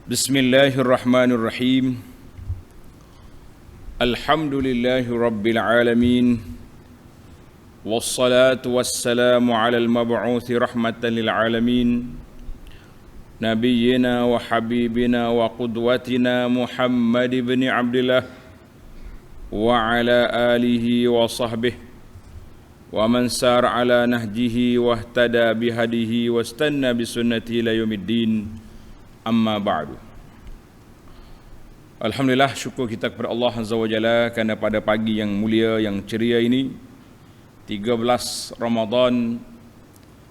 Bismillahirrahmanirrahim. Alhamdulillahi rabbil alamin. Wassalatu wassalamu ala al-mab'uthi rahmatan lil alamin. Nabiyyina wa habibina wa qudwatina Muhammad ibn Abdullah wa ala alihi wa sahbihi wa man sar ala nahjihi wa ihtada bihadihi wa istanna bisunnati ila yaumiddin. Amma ba'du. Alhamdulillah, syukur kita kepada Allah Azza wa Jalla kerana pada pagi yang mulia, yang ceria ini 13 Ramadan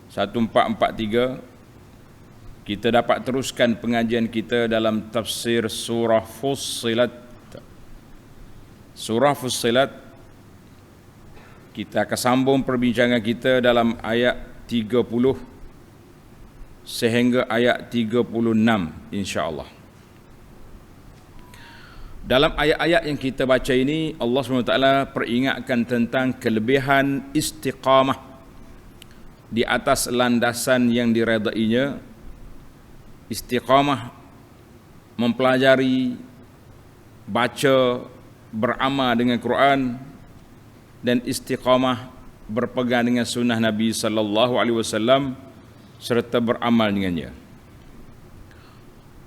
1443 kita dapat teruskan pengajian kita dalam tafsir surah Fussilat. Surah Fussilat, kita akan sambung perbincangan kita dalam ayat 30 sehingga ayat 36 insya-Allah. Dalam ayat-ayat yang kita baca ini, Allah SWT peringatkan tentang kelebihan istiqamah di atas landasan yang diredainya. Istiqamah mempelajari, baca, beramal dengan Quran, dan istiqamah berpegang dengan sunnah Nabi sallallahu alaihi wasallam serta beramal dengannya.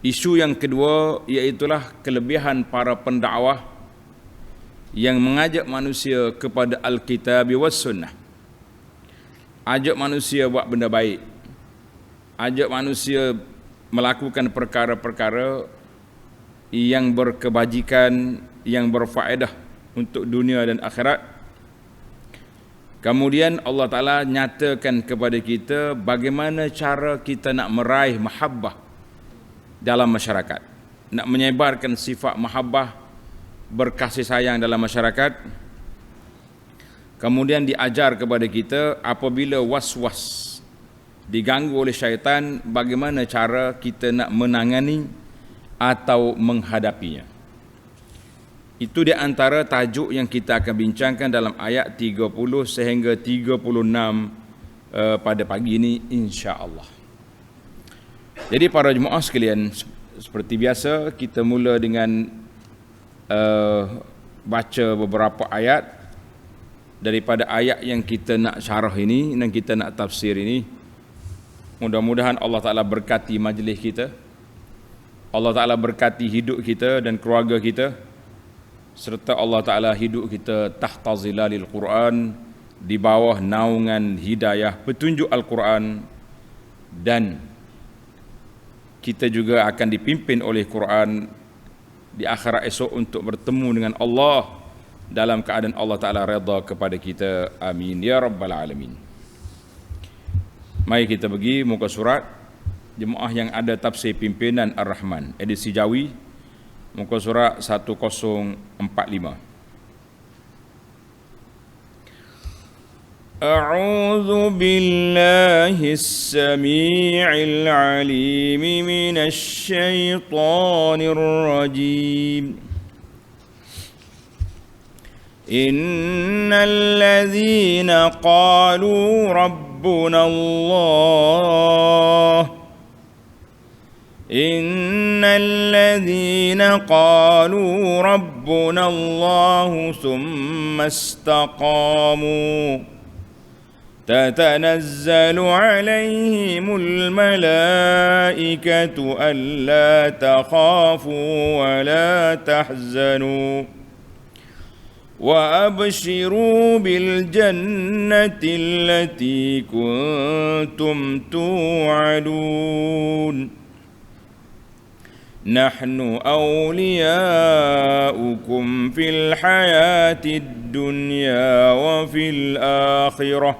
Isu yang kedua iaitulah kelebihan para pendakwah yang mengajak manusia kepada Al-Kitab was Sunnah. Ajak manusia buat benda baik. Ajak manusia melakukan perkara-perkara yang berkebajikan, yang berfaedah untuk dunia dan akhirat. Kemudian Allah Ta'ala nyatakan kepada kita bagaimana cara kita nak meraih mahabbah dalam masyarakat, nak menyebarkan sifat mahabbah, berkasih sayang dalam masyarakat. Kemudian diajar kepada kita apabila was-was, diganggu oleh syaitan, bagaimana cara kita nak menangani atau menghadapinya. Itu di antara tajuk yang kita akan bincangkan dalam ayat 30 sehingga 36 pada pagi ini insya-Allah. Jadi para jemaah sekalian, seperti biasa kita mula dengan baca beberapa ayat daripada ayat yang kita nak syarah ini dan kita nak tafsir ini. Mudah-mudahan Allah Ta'ala berkati majlis kita. Allah Ta'ala berkati hidup kita dan keluarga kita, serta Allah Ta'ala hidup kita tahta zilalil Quran, di bawah naungan hidayah petunjuk Al-Quran, dan kita juga akan dipimpin oleh Quran di akhirat esok untuk bertemu dengan Allah dalam keadaan Allah Ta'ala redha kepada kita. Amin ya rabbal alamin. Mari kita pergi muka surat. Jemaah yang ada tafsir pimpinan Ar-Rahman edisi Jawi, muka surat 1045. A'udzu billahis samii'il 'aliim minasy syaithaanir rajiim. Innal ladzina qaaluu rabbuna Allah إن الذين قالوا ربنا الله ثم استقاموا تتنزل عليهم الملائكة ألا تخافوا ولا تحزنوا وأبشروا بالجنة التي كنتم توعدون نحن أولياؤكم في الحياة الدنيا وفي الآخرة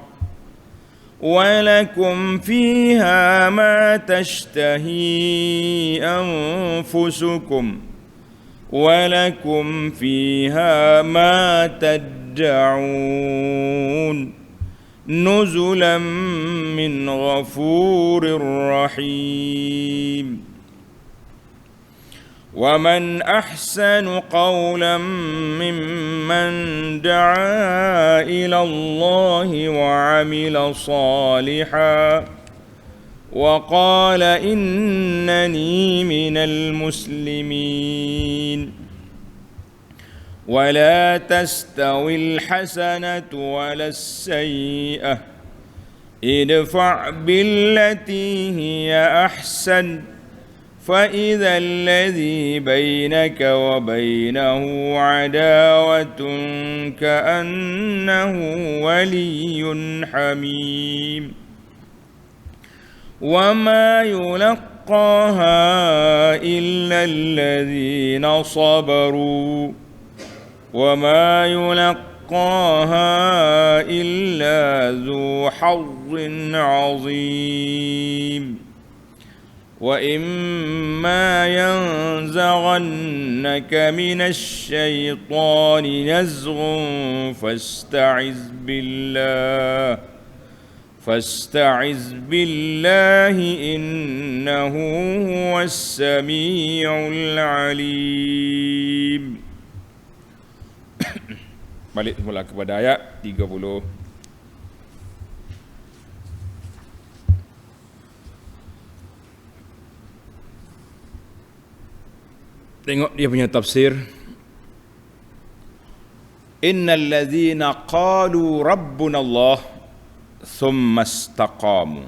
ولكم فيها ما تشتهي أنفسكم ولكم فيها ما تدعون نزلا من غفور رحيم. ومن أحسن قولا ممن دعا إلى الله وعمل صالحا وقال إنني من المسلمين ولا تستوي الحسنة ولا السيئة ادفع بالتي هي أحسن فإذا الذي بينك وبينه عداوة كأنه ولي حميم وما يلقاها إلا الذين صبروا وما يلقاها إلا ذو حظ عظيم وإما ينزغنك من الشيطان نزغ فاستعذ بالله إنه هو السميع العليم. Balik semula kepada ayat 30. Tengok dia punya tafsir. Innal ladzina qalu rabbuna Allah thumma istaqamu.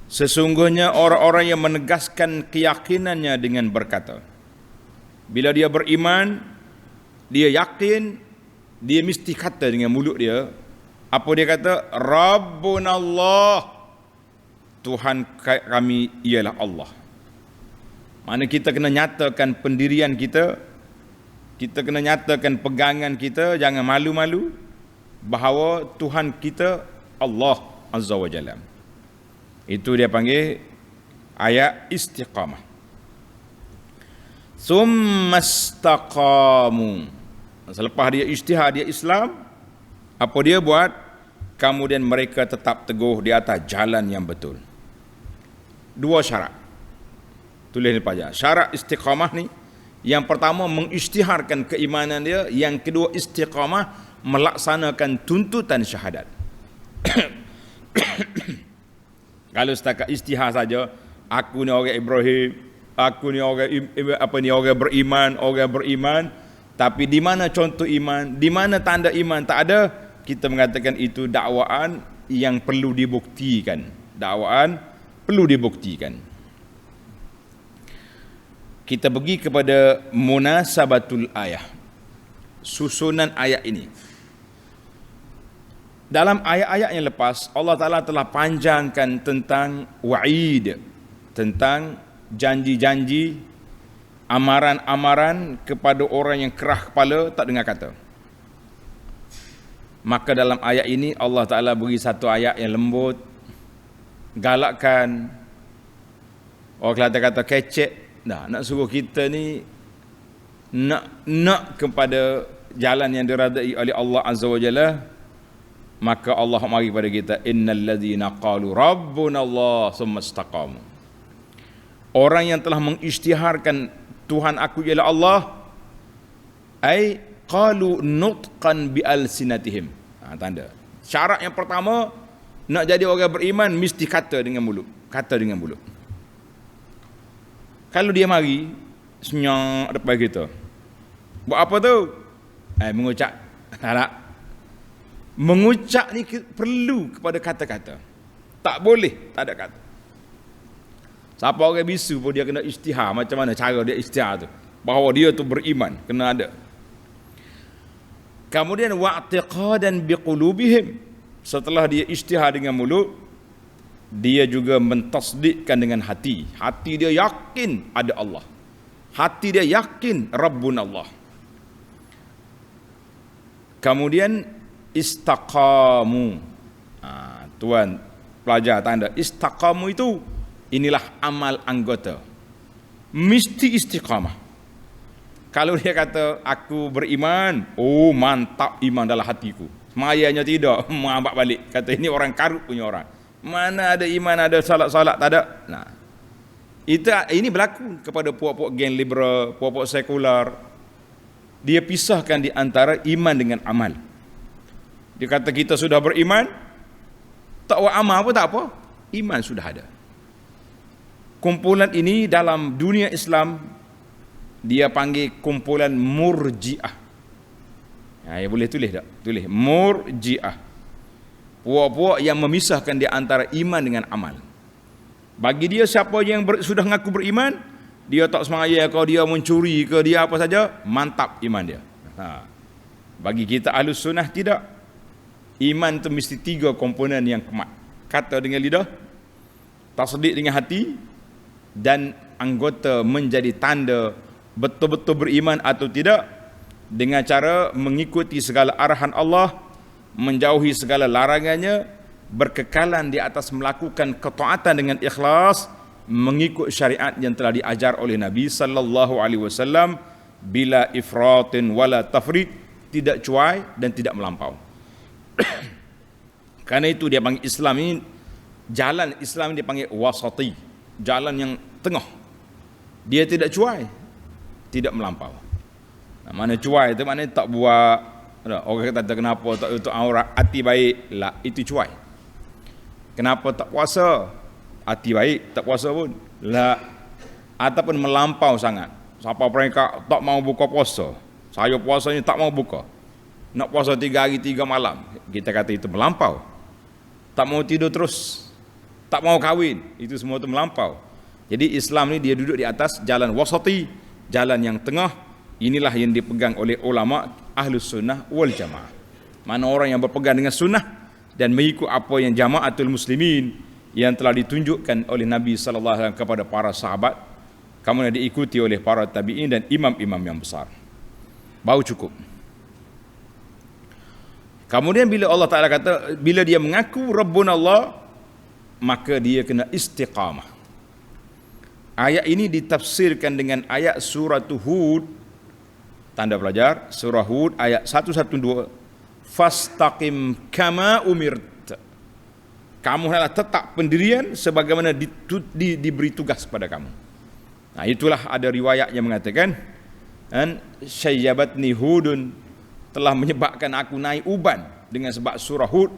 Sesungguhnya orang-orang yang menegaskan keyakinannya dengan berkata, bila dia beriman, dia yakin, dia mesti kata dengan mulut dia, apa dia kata? Rabbuna Allah, Tuhan kami ialah Allah. Mana kita kena nyatakan pendirian kita, kita kena nyatakan pegangan kita, jangan malu-malu bahawa Tuhan kita Allah Azza wa Jalla. Itu dia panggil ayat istiqamah. Summa istaqamu. Selepas dia ijtihad, dia Islam, apa dia buat? Kemudian mereka tetap teguh di atas jalan yang betul. Dua syarat. Tulis ni pajak. Syarat istiqamah ni, yang pertama mengisytiharkan keimanan dia, yang kedua istiqamah melaksanakan tuntutan syahadat. Kalau setakat isytihar saja, aku ni orang Ibrahim, aku ni orang orang beriman, tapi di mana contoh iman, di mana tanda iman, tak ada. Kita mengatakan itu dakwaan yang perlu dibuktikan. Dakwaan perlu dibuktikan. Kita pergi kepada munasabatul ayah, susunan ayat ini. Dalam ayat-ayat yang lepas, Allah Ta'ala telah panjangkan tentang wa'id, tentang janji-janji, amaran-amaran kepada orang yang kerah kepala, tak dengar kata. Maka dalam ayat ini Allah Ta'ala beri satu ayat yang lembut, galakkan. Orang Kelantan kata kecek. Nah, nak suruh kita ni nak kepada jalan yang diridai oleh Allah Azza wa Jalla. Maka Allah mari pada kita, innal ladzina qalu rabbuna Allah tsumma istaqamu. Orang yang telah mengisytiharkan Tuhan aku ialah Allah, ai qalu nutqan bi alsinatihim. Tanda. Syarat yang pertama, nak jadi orang beriman mesti kata dengan mulut. Kata dengan mulut. Kalau dia mari senyap depan kita, buat apa tu? Mengucap. Tak. Mengucap ni perlu kepada kata-kata. Tak boleh tak ada kata. Siapa orang bisu pun dia kena isytihar macam mana cara dia isytihar tu, bahawa dia tu beriman, kena ada. Kemudian wa'tiqadan biqulubihim, setelah dia isytihar dengan mulut, dia juga mentasdikkan dengan hati. Hati dia yakin ada Allah. Hati dia yakin Rabbun Allah. Kemudian istaqamu. Tuan pelajar tanda istaqamu itu, inilah amal anggota. Mesti istiqamah. Kalau dia kata aku beriman, oh mantap iman dalam hatiku, semayanya tidak, mengambak balik, kata ini orang karut punya orang. Mana ada iman, ada salat-salat, tak ada. Nah, ini berlaku kepada puak-puak geng liberal, puak-puak sekular. Dia pisahkan di antara iman dengan amal. Dia kata kita sudah beriman, tak buat amal pun tak apa. iman sudah ada. Kumpulan ini dalam dunia Islam dia panggil kumpulan Murji'ah. Ya boleh tulis tak? Tulis Murji'ah. Puak-puak yang memisahkan di antara iman dengan amal. Bagi dia siapa yang sudah mengaku beriman, dia tak semaya ke, dia mencuri ke, dia apa saja, mantap iman dia. Bagi kita Ahlus Sunnah tidak. Iman itu mesti 3 komponen yang kuat. Kata dengan lidah, tasdik dengan hati, dan anggota menjadi tanda betul-betul beriman atau tidak dengan cara mengikuti segala arahan Allah, menjauhi segala larangannya, berkekalan di atas melakukan ketaatan dengan ikhlas, mengikut syariat yang telah diajar oleh Nabi sallallahu alaihi wasallam bila ifratin wala tafrit, tidak cuai dan tidak melampau. Karena itu dia panggil Islam ini, jalan Islam ini dia panggil wasati, jalan yang tengah. Dia tidak cuai, tidak melampau. Mana cuai itu maknanya tak buat, orang kata kenapa tak untuk aurat hati baik lah, itu cuai. Kenapa tak puasa? Hati baik, tak puasa pun lah. Ataupun melampau sangat. Siapa mereka tak mau buka puasa, saya puasanya tak mau buka, nak puasa 3 hari 3 malam, kita kata itu melampau. Tak mau tidur terus, tak mau kahwin, itu semua itu melampau. Jadi Islam ni dia duduk di atas jalan wasati, jalan yang tengah. Inilah yang dipegang oleh ulama Ahlus Sunnah wal Jamaah. Mana orang yang berpegang dengan sunnah dan mengikut apa yang Jamaatul Muslimin yang telah ditunjukkan oleh Nabi sallallahu alaihi wasallam kepada para sahabat, kemudian diikuti oleh para tabi'in dan imam-imam yang besar. Baru cukup. Kemudian bila Allah Ta'ala kata, bila dia mengaku Rabbun Allah, maka dia kena istiqamah. Ayat ini ditafsirkan dengan ayat surah Hud, tanda pelajar, surah Hud ayat 112, fastaqim kama umirt. Kamu adalah tetap pendirian sebagaimana diberi tugas pada kamu. Nah, itulah ada riwayat yang mengatakan, syayyabatni Hudun, telah menyebabkan aku naik uban dengan sebab surah Hud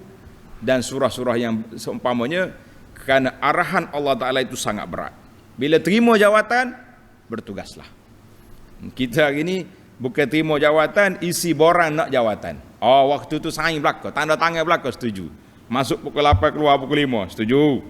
dan surah-surah yang seumpamanya, kerana arahan Allah Ta'ala itu sangat berat. Bila terima jawatan, bertugaslah. Kita hari ini bukan terima jawatan, isi borang nak jawatan. Oh, waktu tu sign belaka, tanda tangan belaka, setuju. Masuk pukul 8, keluar pukul 5, setuju.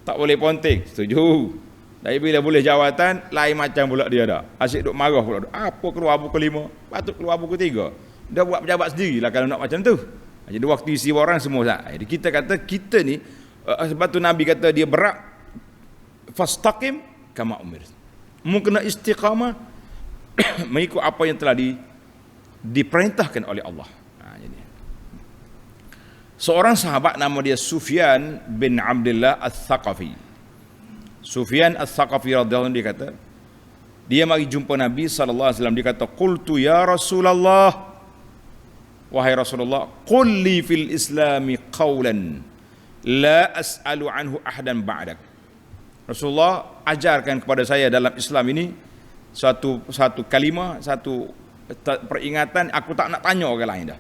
Tak boleh ponting, setuju. Tapi bila boleh jawatan, lain macam pula dia dah. Asyik duk marah pula. Apa keluar pukul 5? Patut keluar pukul 3. Dia buat pejabat sendirilah kalau nak macam tu. Jadi waktu isi borang semua sah. Jadi kita kata kita ni, sebab tu Nabi kata dia berat, fastaqim kama umir. Mu kena istiqamah mengikut apa yang telah diperintahkan oleh Allah. Jadi seorang sahabat nama dia Sufyan bin Abdullah Al-Thaqafi. Sufyan Al-Thaqafi radhiyallahu anhu, dia kata, dia mari jumpa Nabi sallallahu alaihi wasallam, dia kata, qultu ya Rasulullah, wahai Rasulullah, qul li fil islami qawlan la as'alu anhu ahadan ba'dak. Rasulullah, ajarkan kepada saya dalam Islam ini satu kalimah, satu peringatan, aku tak nak tanya orang lain dah.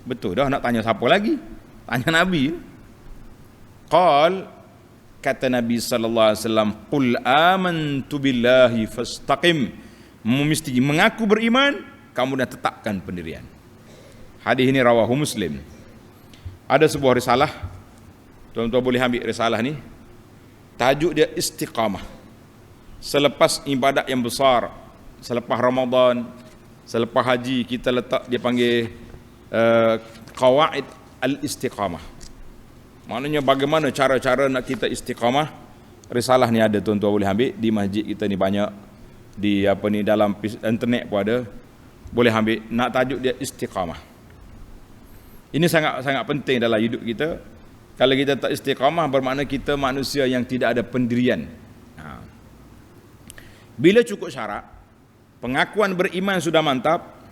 Betul dah, nak tanya siapa lagi? Tanya Nabi. Qal, kata Nabi sallallahu alaihi wasallam, qul amantu billahi fastaqim. Mesti mengaku beriman, kamu dah tetapkan pendirian. Hadis ini rawahu Muslim. Ada sebuah risalah, tuan-tuan boleh ambil risalah ni. Tajuk dia istiqamah. Selepas ibadat yang besar, selepas Ramadan, selepas haji, kita letak, dia panggil qawaid al-istiqamah. Maknanya bagaimana cara-cara nak kita istiqamah. Risalah ni ada, tuan-tuan boleh ambil di masjid kita ni, banyak di dalam internet pun ada, boleh ambil. Nak tajuk dia istiqamah. Ini sangat-sangat penting dalam hidup kita. Kalau kita tak istiqamah, bermakna kita manusia yang tidak ada pendirian. Bila cukup syarat, pengakuan beriman sudah mantap,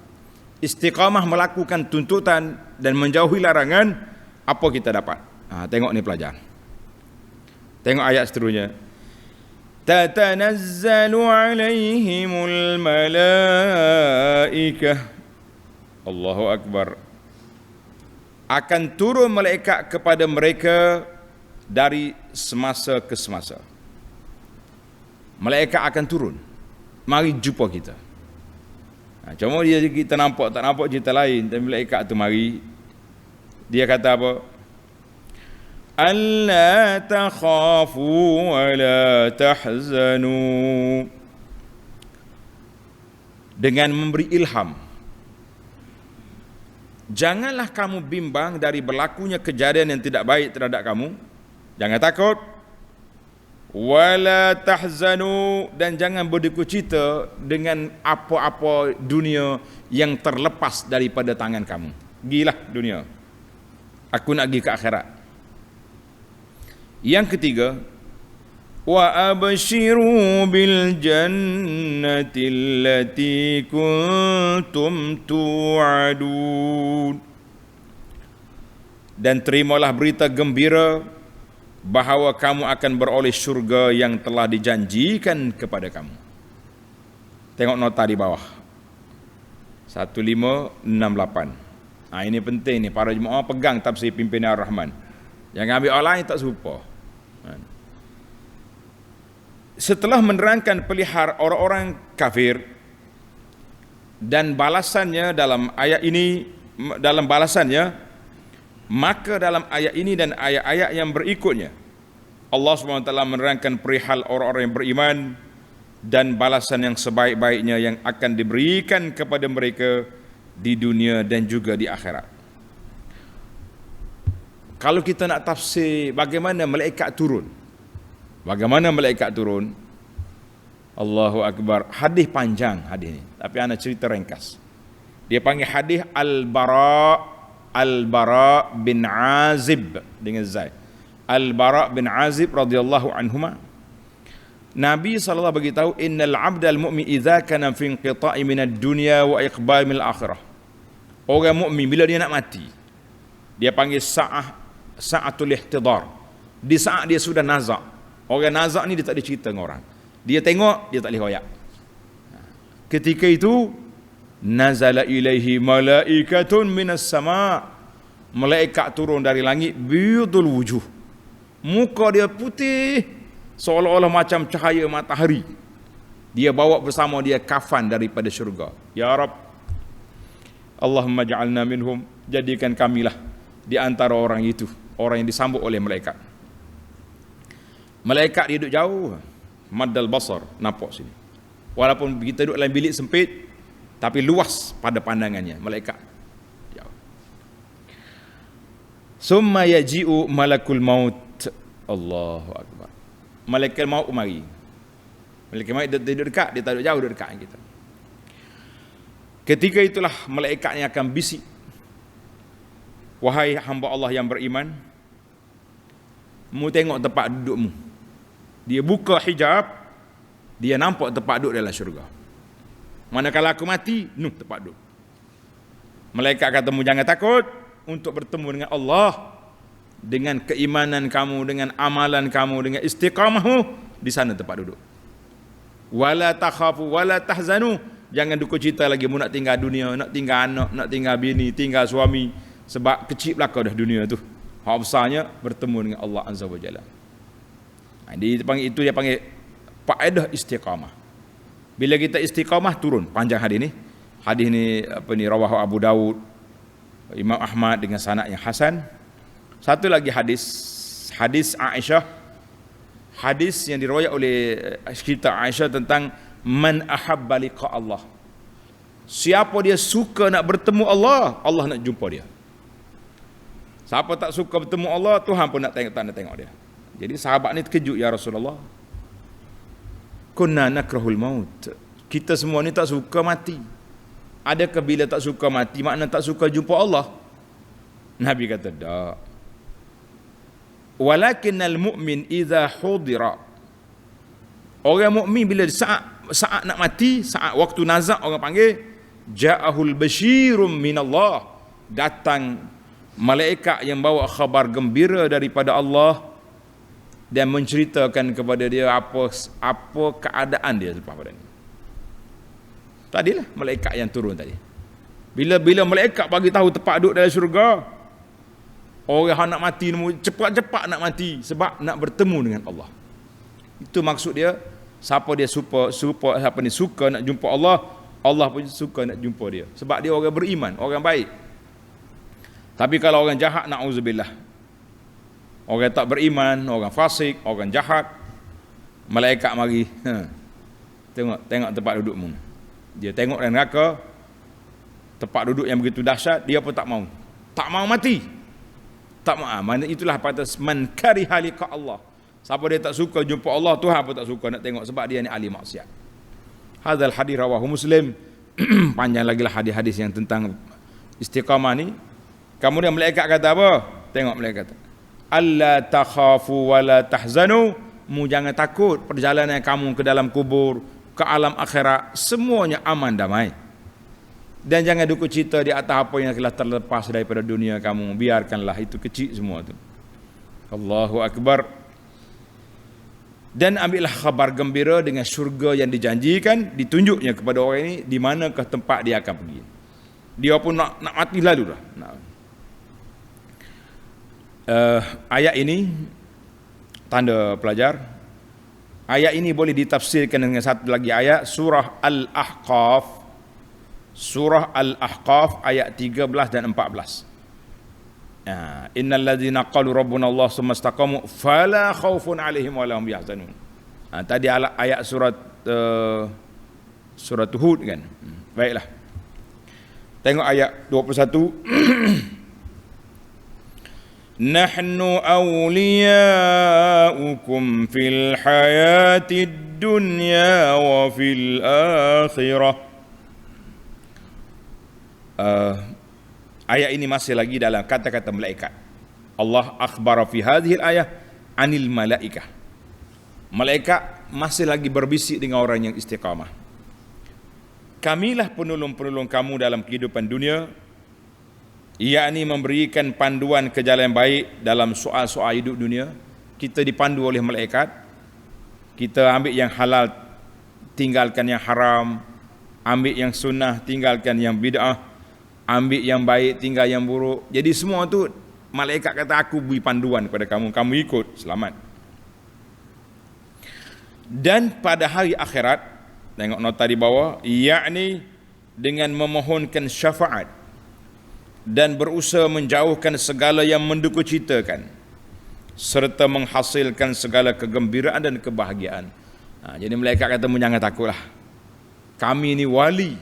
istiqamah melakukan tuntutan dan menjauhi larangan, apa kita dapat? Tengok ni pelajar. Tengok ayat seterusnya. Tatanazzalu alaihimul malaikah. Allahu Akbar. Akan turun malaikat kepada mereka dari semasa ke semasa. Malaikat akan turun, mari jumpa kita. Cuma kita nampak tak nampak cerita lain. Tapi malaikat tu mari, dia kata apa? Alla takhafu wa la tahzanu, dengan memberi ilham. Janganlah kamu bimbang dari berlakunya kejadian yang tidak baik terhadap kamu. Jangan takut. Wala tahzanu, dan jangan berduka cita dengan apa-apa dunia yang terlepas daripada tangan kamu. Gilah dunia, aku nak pergi ke akhirat. Yang ketiga, wa abshiru bil jannati allati kuntum tu'adun, dan terimalah berita gembira bahawa kamu akan beroleh syurga yang telah dijanjikan kepada kamu. Tengok nota di bawah 1568. Ini penting ni, para jemaah pegang tafsir pimpinan Ar-Rahman. Jangan ambil orang lain tak serupa. Setelah menerangkan pelihara orang-orang kafir dan balasannya dalam ayat ini, maka dalam ayat ini dan ayat-ayat yang berikutnya, Allah SWT menerangkan perihal orang-orang yang beriman dan balasan yang sebaik-baiknya yang akan diberikan kepada mereka di dunia dan juga di akhirat. Kalau kita nak tafsir bagaimana malaikat turun, Allahu Akbar. Hadis panjang hadis ini, tapi ana cerita ringkas. Dia panggil hadis Al-Bara bin Azib dengan Zai. Al-Bara bin Azib radhiyallahu anhuma. Nabi sallallahu bagi tahu, innal 'abdal mu'min idza kana fi inqita'i minad dunya wa iqbal minal akhirah. Orang mukmin bila dia nak mati, dia panggil sa'atul ihtidar. Di saat dia sudah nazak. Orang nazak ni dia tak ada cerita dengan orang. Dia tengok, dia tak boleh royak. Ketika itu nazala ilaihi malaikatun minas sama', malaikat turun dari langit, biyudul wujuh, muka dia putih seolah-olah macam cahaya matahari. Dia bawa bersama dia kafan daripada syurga. Ya Rab, Allahumma ja'alna minhum, jadikan kamilah di antara orang itu, orang yang disambut oleh malaikat. Malaikat dia duduk jauh, maddal basar, nampak sini. Walaupun kita duduk dalam bilik sempit, tapi luas pada pandangannya malaikat. Summa yaji'u malakul maut. Allahu Akbar. Malaikat maut mari. Malaikat maut duduk dekat, dia tak duduk jauh, duduk dekat dengan kita. Ketika itulah malaikatnya akan bisik, wahai hamba Allah yang beriman, mu tengok tempat dudukmu. Dia buka hijab, dia nampak tempat duduk dalam syurga. Manakala aku mati, tempat duduk. Malaikat kata, mu jangan takut untuk bertemu dengan Allah, dengan keimanan kamu, dengan amalan kamu, dengan istiqamahmu, di sana tempat duduk. Wala takhafu wala tahzanu, jangan duka cita lagi mu nak tinggal dunia, nak tinggal anak, nak tinggal bini, tinggal suami, sebab kecil belaka dah dunia tu. Hak besarnya bertemu dengan Allah Azza wa Jalla. Dia panggil faedah istiqamah. Bila kita istiqamah, turun panjang hadis ni. Hadis ni rawahu Abu Daud, Imam Ahmad dengan sanad yang hasan. Satu lagi hadis Aisyah, hadis yang diriwayat oleh kita Aisyah tentang man ahabba liqa Allah. Siapa dia suka nak bertemu Allah, Allah nak jumpa dia. Siapa tak suka bertemu Allah, Tuhan pun nak tengok dia. Jadi sahabat ni terkejut, ya Rasulullah, kunna nakrahul maut, kita semua ni tak suka mati. Adakah bila tak suka mati makna tak suka jumpa Allah? Nabi kata, tak. Walakinnal mu'min idza hudira, orang mukmin bila saat nak mati, saat waktu nazak orang panggil, ja'ahul basyirum minallah, datang malaikat yang bawa khabar gembira daripada Allah dan menceritakan kepada dia apa keadaan dia selepas pada ni. Tadilah malaikat yang turun tadi. Bila malaikat bagi tahu tempat duduk dalam syurga, Orang yang nak mati cepat-cepat nak mati sebab nak bertemu dengan Allah. Itu maksud dia. Siapa dia suka nak jumpa Allah, Allah pun suka nak jumpa dia. Sebab dia orang beriman, orang baik. Tapi kalau orang jahat, na'udzubillah, orang tak beriman, orang fasik, orang jahat, malaikat mari, tengok tempat dudukmu. Dia tengok dalam neraka, tempat duduk yang begitu dahsyat, dia pun tak mau mati. Tak mau. Mana itulah patut man kariha liqa Allah. Siapa dia tak suka jumpa Allah, Tuhan pun tak suka nak tengok sebab dia ni ahli maksiat. Hadzal hadis rawahu Muslim. Panjang lagi lah hadis-hadis yang tentang istiqamah ni. Kemudian malaikat kata apa? Tengok malaikat kata, alla takhafu wa la tahzanu, mu jangan takut perjalanan kamu ke dalam kubur, ke alam akhirat, semuanya aman damai. Dan jangan duka cita di atas apa yang telah terlepas daripada dunia kamu. Biarkanlah itu kecil semua tu. Allahu Akbar. Dan ambillah khabar gembira dengan syurga yang dijanjikan, ditunjuknya kepada orang ini di manakah tempat dia akan pergi. Dia pun nak mati lalu dah. Ayat ini tanda pelajar. Ayat ini boleh ditafsirkan dengan satu lagi ayat, surah Al-Ahqaf. Surah Al-Ahqaf ayat 13 dan 14. Innal ladzina qalu rabbuna Allah tsumma istaqamu fala khaufun 'alaihim wa la hum yahzanun. Tadi ayat surat Hud kan. Baiklah. Tengok ayat 21. Nahnu awliya'ukum fil hayatid dunya wa fil akhirah. Ayat ini masih lagi dalam kata-kata malaikat. Allah akhbara fi hadhihi al-ayah anil malaikah. Malaikat masih lagi berbisik dengan orang yang istiqamah. Kamilah penolong-penolong kamu dalam kehidupan dunia, yakni memberikan panduan ke jalan yang baik dalam soal-soal hidup dunia. Kita dipandu oleh malaikat. Kita ambil yang halal, tinggalkan yang haram. Ambil yang sunnah, tinggalkan yang bid'ah. Ambil yang baik, tinggal yang buruk. Jadi semua tu malaikat kata aku beri panduan kepada kamu, kamu ikut, selamat. Dan pada hari akhirat, tengok nota di bawah, yakni dengan memohonkan syafaat dan berusaha menjauhkan segala yang mendukacitakan serta menghasilkan segala kegembiraan dan kebahagiaan. Jadi malaikat kata jangan takutlah. Kami ni wali,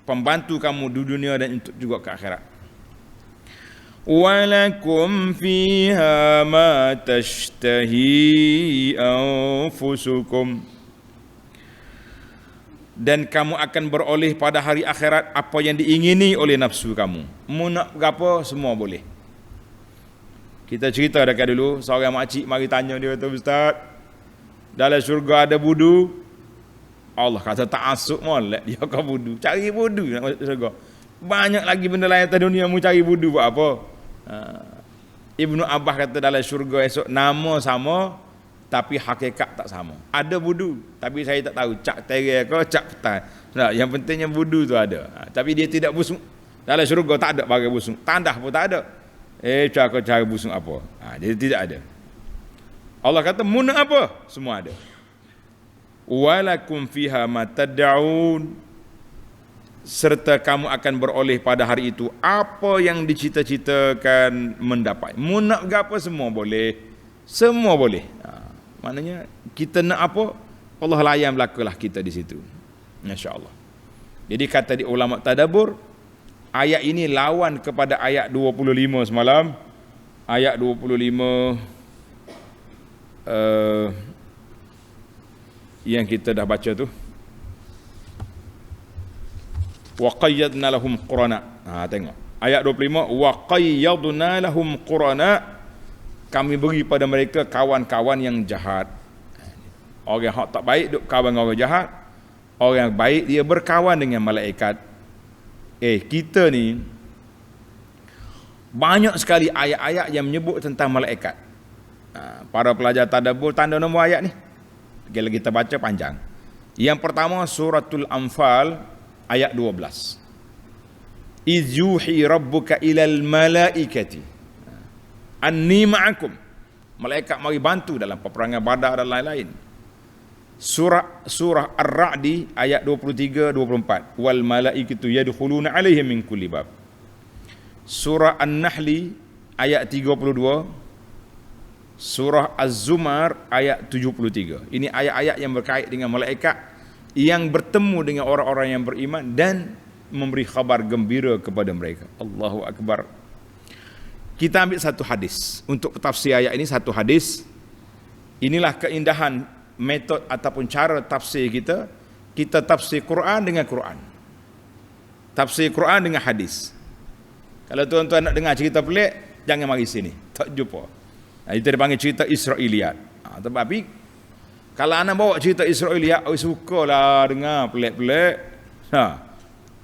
pembantu kamu di dunia dan juga ke akhirat. Walakum fiha ma tashtahi anfusukum, dan kamu akan beroleh pada hari akhirat apa yang diingini oleh nafsu kamu. Mu nak apa semua boleh. Kita cerita dekat dulu, seorang makcik mari tanya, dia kata, Ustaz, dalam syurga ada wudu? Allah kata tak asuk molek dia kau wudu. Cari wudu nak masuk syurga. Banyak lagi benda lain atas dunia mu cari wudu buat apa? Ibnu Abbas kata dalam syurga esok nama sama tapi hakikat tak sama. Ada wudu tapi saya tak tahu cak terai ke cak petang. Nah, yang pentingnya wudu tu ada. Tapi dia tidak busuk. Dalam syurga tak ada bagai busuk. Tandah pun tak ada. Cara busuk apa? Dia tidak ada. Allah kata mu nak apa? Semua ada. Walakum fiha ma tad'un, serta kamu akan beroleh pada hari itu apa yang dicita-citakan mendapat. Mu nak apa semua boleh. Semua boleh. Maknanya kita nak apa, Allah layan belakalah kita di situ. Masya-Allah. Jadi kata di ulama tadabbur, ayat ini lawan kepada ayat 25 semalam. Ayat 25 yang kita dah baca tu, wa qayyadna lahum qurana. Tengok ayat 25, wa qayyadna lahum qurana, kami beri pada mereka kawan-kawan yang jahat. Orang yang tak baik duk kawan dengan orang jahat, orang yang baik dia berkawan dengan malaikat. Kita ni banyak sekali ayat-ayat yang menyebut tentang malaikat. Para pelajar tadabbur, tanda nombor ayat ni kalau kita baca panjang. Yang pertama suratul Anfal ayat 12. Iz yuhi rabbuka ilal malaikati. anni ma'akum. Malaikat mari bantu dalam peperangan Badar dan lain-lain. Surah Ar-Ra'di ayat 23 24. Wal malaikatu yadkhuluna 'alaihim min kulli bab. Surah An-Nahli ayat 32. Surah Az-Zumar ayat 73. Ini ayat-ayat yang berkait dengan malaikat yang bertemu dengan orang-orang yang beriman dan memberi khabar gembira kepada mereka. Allahu Akbar. Kita ambil satu hadis untuk tafsir ayat ini, satu hadis. Inilah keindahan metod ataupun cara tafsir kita. Kita tafsir Quran dengan Quran, tafsir Quran dengan hadis. Kalau tuan-tuan nak dengar cerita pelik, jangan mari sini, tak jumpa. Itu dipanggil cerita Israiliyat. Tapi kalau anak bawa cerita Israiliyat, sukalah dengar pelik-pelik.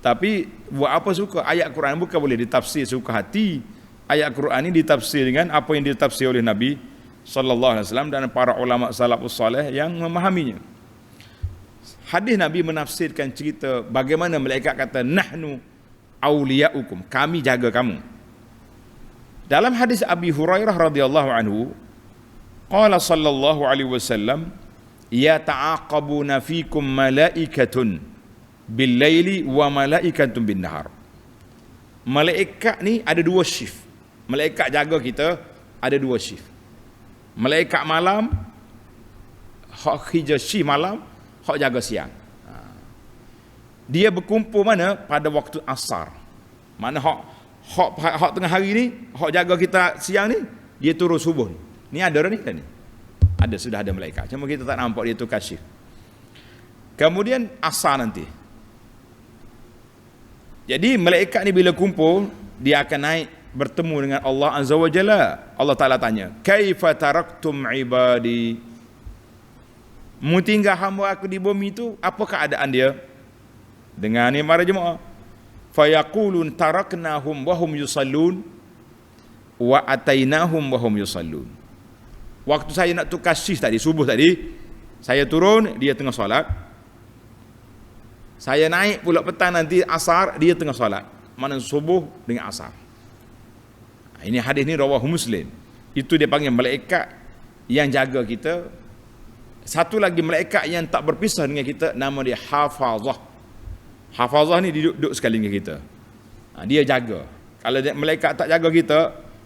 Tapi buat apa suka? Ayat Quran bukan boleh ditafsir suka hati. Ayat Quran ini ditafsir dengan apa yang ditafsir oleh Nabi sallallahu alaihi wasallam dan para ulama salafus saleh yang memahaminya. Hadis Nabi menafsirkan cerita bagaimana malaikat kata nahnu auliyaukum, kami jaga kamu. Dalam hadis Abi Hurairah radhiyallahu anhu, qala sallallahu alaihi wasallam, ya ta'aqabuna fikum malaikatun bil laili wa malaikatun bin nahar. Malaikat ni ada dua shift. Malaikat jaga kita ada dua shift. Malaikat malam, hak hijau shift malam, hak jaga siang. Dia berkumpul mana? Pada waktu asar. Mana hak tengah hari ni, hak jaga kita siang ni, dia turun subuh ni. Ni ada orang ni? Ada, sudah ada malaikat. Cuma kita tak nampak dia tu kasyif. Kemudian asar nanti. Jadi malaikat ni bila kumpul, dia akan naik bertemu dengan Allah Azza wa Jalla. Allah Ta'ala tanya, kaifa taraktum ibadi? Mu tinggal hamba aku di bumi tu, apa keadaan dia? Dengan ni para jemaah. Fayaqulun taraknahum wa hum yusallun wa atainahum wa hum yusallun. Waktu saya nak tukar shift tadi, subuh tadi, saya turun, dia tengah solat. Saya naik pula petang nanti asar, dia tengah solat. Mana subuh dengan asar. Ini hadis ni rawahu Muslim. Itu dia panggil malaikat yang jaga kita. Satu lagi malaikat yang tak berpisah dengan kita, nama dia hafazah. Hafazah ni duduk sekali dengan kita. Dia jaga. Kalau malaikat tak jaga kita,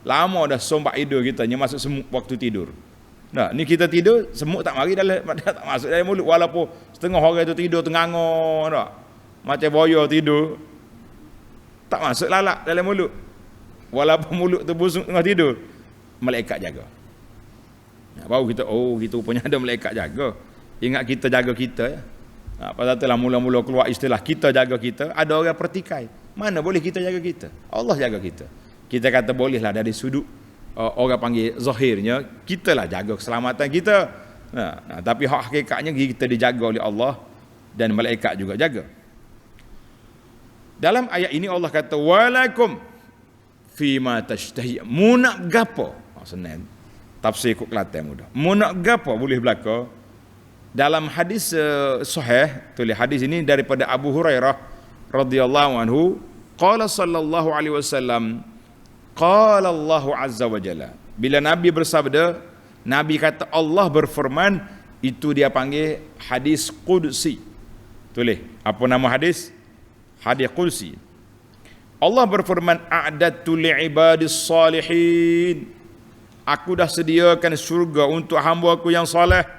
lama dah sombak hidur kita, yang masuk semut waktu tidur. Nah, ni kita tidur, semut tak mari dalam, tak masuk dalam mulut. Walaupun setengah orang tu tidur tengangor, tak? Macam boyo tidur, tak masuk lalak dalam mulut. Walaupun mulut tu busuk tengah tidur, malaikat jaga. Baru kita, kita rupanya ada malaikat jaga. Ingat kita jaga kita ya. Pasal itulah mula-mula keluar istilah kita jaga kita, ada orang pertikai. Mana boleh kita jaga kita? Allah jaga kita. Kita kata bolehlah dari sudut orang panggil zahirnya, kita lah jaga keselamatan kita. Tapi hak hakikatnya kita dijaga oleh Allah dan malaikat juga jaga. Dalam ayat ini Allah kata walakum fima tashtahi. Mu nak gapo? Senang. Tafsir kok Kelantan mudah. Mu nak gapo boleh berlaku? Dalam hadis sahih, tulis hadis ini daripada Abu Hurairah radhiyallahu anhu, qala sallallahu alaihi wasallam, qala Allah azza wa jalla. Bila Nabi bersabda, Nabi kata Allah berfirman, itu dia panggil hadis qudsi. Tulis, apa nama hadis? Hadis qudsi. Allah berfirman, a'dadtu li'ibadis salihin. Aku dah sediakan syurga untuk hamba-Ku yang soleh.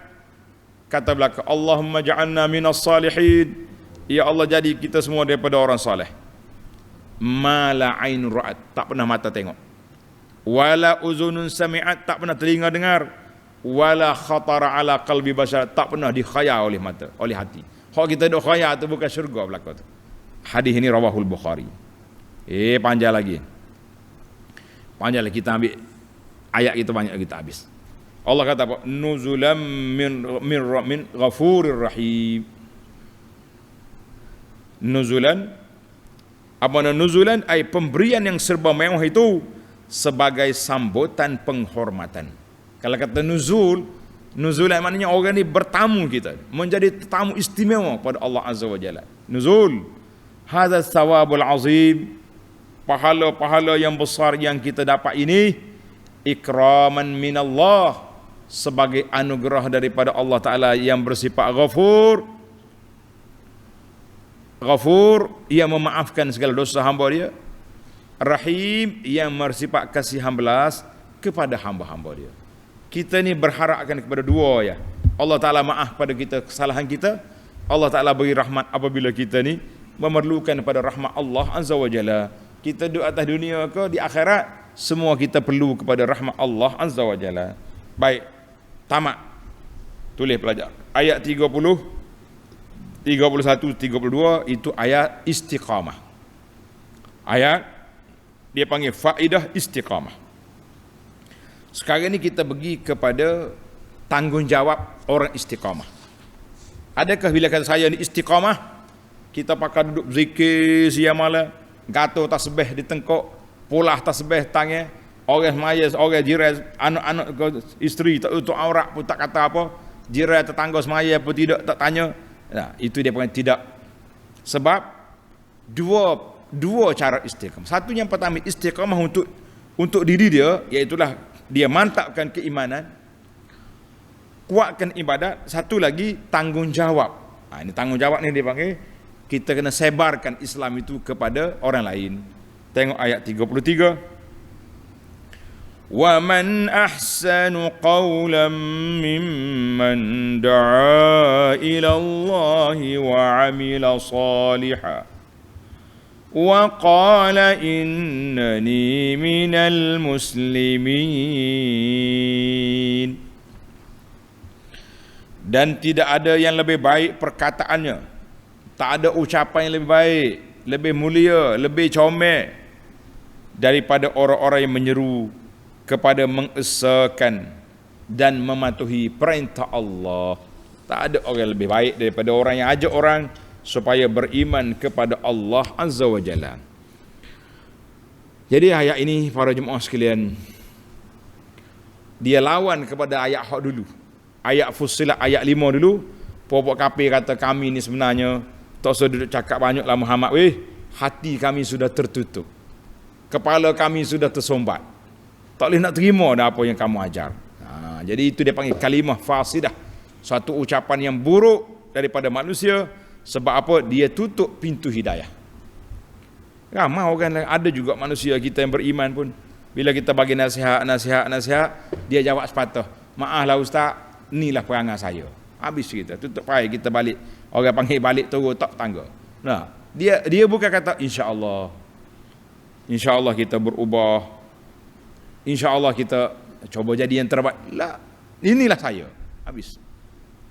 Kata belaka, Allahumma ja'alna minas salihin. Ya Allah, jadi kita semua daripada orang soleh. Ma la ain ra'at, tak pernah mata tengok. Wala uzunun sami'at, tak pernah telinga dengar. Wala khatara ala qalbi bashar, tak pernah dikhayal oleh mata, oleh hati. Hak kita duk khayal tu bukan syurga belaka tu. Hadis ini rawahul Bukhari. Panjang lagi. Panjang lagi, kita ambil ayat kita banyak kita habis. Allah kata apa? Nuzulam min ghafurir rahim. Nuzulan, apa nuzulan? Ay pemberian yang serba mewah itu sebagai sambutan penghormatan. Kalau kata nuzul, nuzulan maknanya orang ni bertamu kita, menjadi tamu istimewa pada Allah Azza wa Jalla. Nuzul, hadza thawabul azim. Pahala-pahala yang besar yang kita dapat ini ikraman minallah, sebagai anugerah daripada Allah Ta'ala yang bersifat ghafur. Ghafur, yang memaafkan segala dosa hamba dia. Rahim, yang bersifat kasih belas kepada hamba-hamba dia. Kita ni berharap akan kepada dua ya. Allah Ta'ala maaf pada kita kesalahan kita. Allah Ta'ala beri rahmat apabila kita ni memerlukan pada rahmat Allah Azza wa Jalla. Kita duduk atas dunia ke di akhirat, semua kita perlu kepada rahmat Allah Azza wa Jalla. Baik, tamat. Tulis pelajar. Ayat 30, 31, 32 itu ayat istiqamah. Ayat dia panggil faedah istiqamah. Sekarang ni kita pergi kepada tanggungjawab orang istiqamah. Adakah bila kata saya ni istiqamah, kita pakai duduk zikir siang malam, gato tasbih di tengkok, pulah tasbih tangan, orang semaya, orang jiran, anak-anak isteri tak tutup aurat pun tak kata apa, jiran tetangga semaya pun tidak tak tanya. Nah, itu dia panggil tidak. Sebab dua cara istiqamah. Satu yang pertama istiqamah untuk diri dia, iaitulah dia mantapkan keimanan, kuatkan ibadat. Satu lagi tanggungjawab. Ini tanggungjawab ni dia panggil, kita kena sebarkan Islam itu kepada orang lain. Tengok ayat 33. Wa man ahsanu qawlan mimman da'a ila Allah wa 'amila salihan wa qala innani minal muslimin. Dan tidak ada yang lebih baik perkataannya, tak ada ucapan yang lebih baik, lebih mulia, lebih comel daripada orang-orang yang menyeru kepada mengesakan dan mematuhi perintah Allah. Tak ada orang yang lebih baik daripada orang yang ajak orang supaya beriman kepada Allah Azza wa Jalla. Jadi ayat ini para jemaah sekalian, dia lawan kepada ayat hak dulu. Ayat Fussilat ayat 5 dulu, pokok kafir kata kami ni sebenarnya tak usah duduk cakap banyaklah Muhammad weh, hati kami sudah tertutup, kepala kami sudah tersombat, tak boleh nak terima dah apa yang kamu ajar. Jadi itu dia panggil kalimah fasidah, suatu ucapan yang buruk daripada manusia. Sebab apa? Dia tutup pintu hidayah. Ramai orang, ada juga manusia kita yang beriman pun, bila kita bagi nasihat, dia jawab sepatah, maaflah ustaz, inilah perangai saya. Habis kita tutup pai, kita balik. Orang panggil balik turun tak tangga. Nah, dia bukan kata insya-Allah. Insya-Allah kita berubah. Insya-Allah kita cuba jadi yang terbaik. Lah, inilah saya. Habis.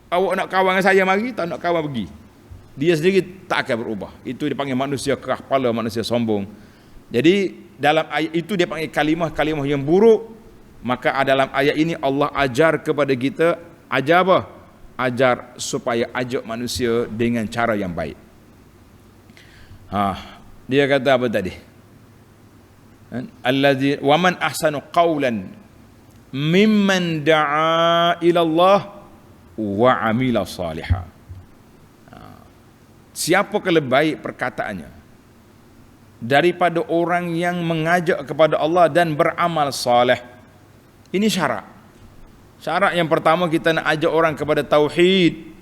Awak nak kawan dengan saya mari, tak nak kawan pergi. Dia sendiri tak akan berubah. Itu dipanggil manusia keras kepala, manusia sombong. Jadi dalam ayat itu dia panggil kalimah-kalimah yang buruk. Maka dalam ayat ini Allah ajar kepada kita, ajar apa? Ajar supaya ajak manusia dengan cara yang baik. Dia kata apa tadi? Allazi wa man ahsanu qawlan mimman da'a ila Allah wa 'amila salihan. Siapakah lebih baik perkataannya daripada orang yang mengajak kepada Allah dan beramal saleh? Ini syarat. Syarat yang pertama, kita nak ajak orang kepada tauhid.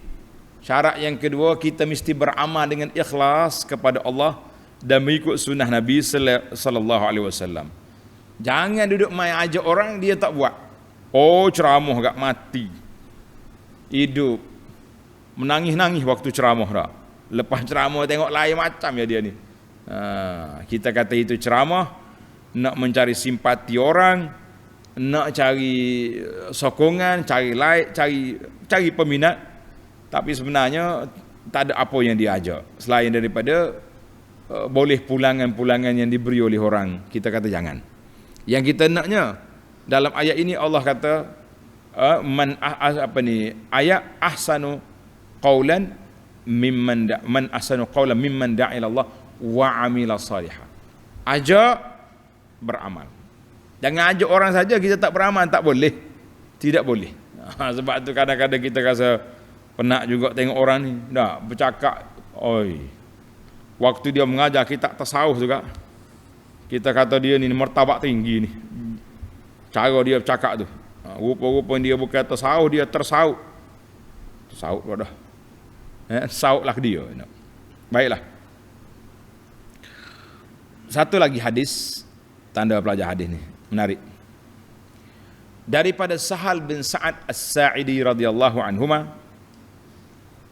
Syarat yang kedua, kita mesti beramal dengan ikhlas kepada Allah dan mengikut sunnah Nabi sallallahu alaihi wasallam. Jangan duduk main ajak orang dia tak buat. Oh, ceramah agak mati. Hidup menangis-nangis waktu ceramah dah. Lepas ceramah tengok lain macam ya dia ni. Kita kata itu ceramah nak mencari simpati orang, nak cari sokongan, cari like, cari peminat, tapi sebenarnya tak ada apa yang diajak selain daripada boleh pulangan-pulangan yang diberi oleh orang. Kita kata jangan. Yang kita naknya dalam ayat ini Allah kata ayat ahsanu qaulan man ahsanu qaulan mimman da'a ila Allah wa 'amila salihan. Ajak beramal. Jangan ajak orang saja kita tak beramal, tak boleh. Tidak boleh. Sebab tu kadang-kadang kita rasa penat juga tengok orang ni dah bercakap, oi. Waktu dia mengajar kita tasawuf juga, kita kata dia ni martabat tinggi ni. Cara dia cakap tu. Rupa-rupa dia bukan tersaut, dia tersaut. Tersaut pun dah. Sautlah dia. Baiklah. Satu lagi hadis, tanda pelajar hadis ni. Menarik. Daripada Sahal bin Sa'ad As-Sa'idi radhiyallahu anhuma,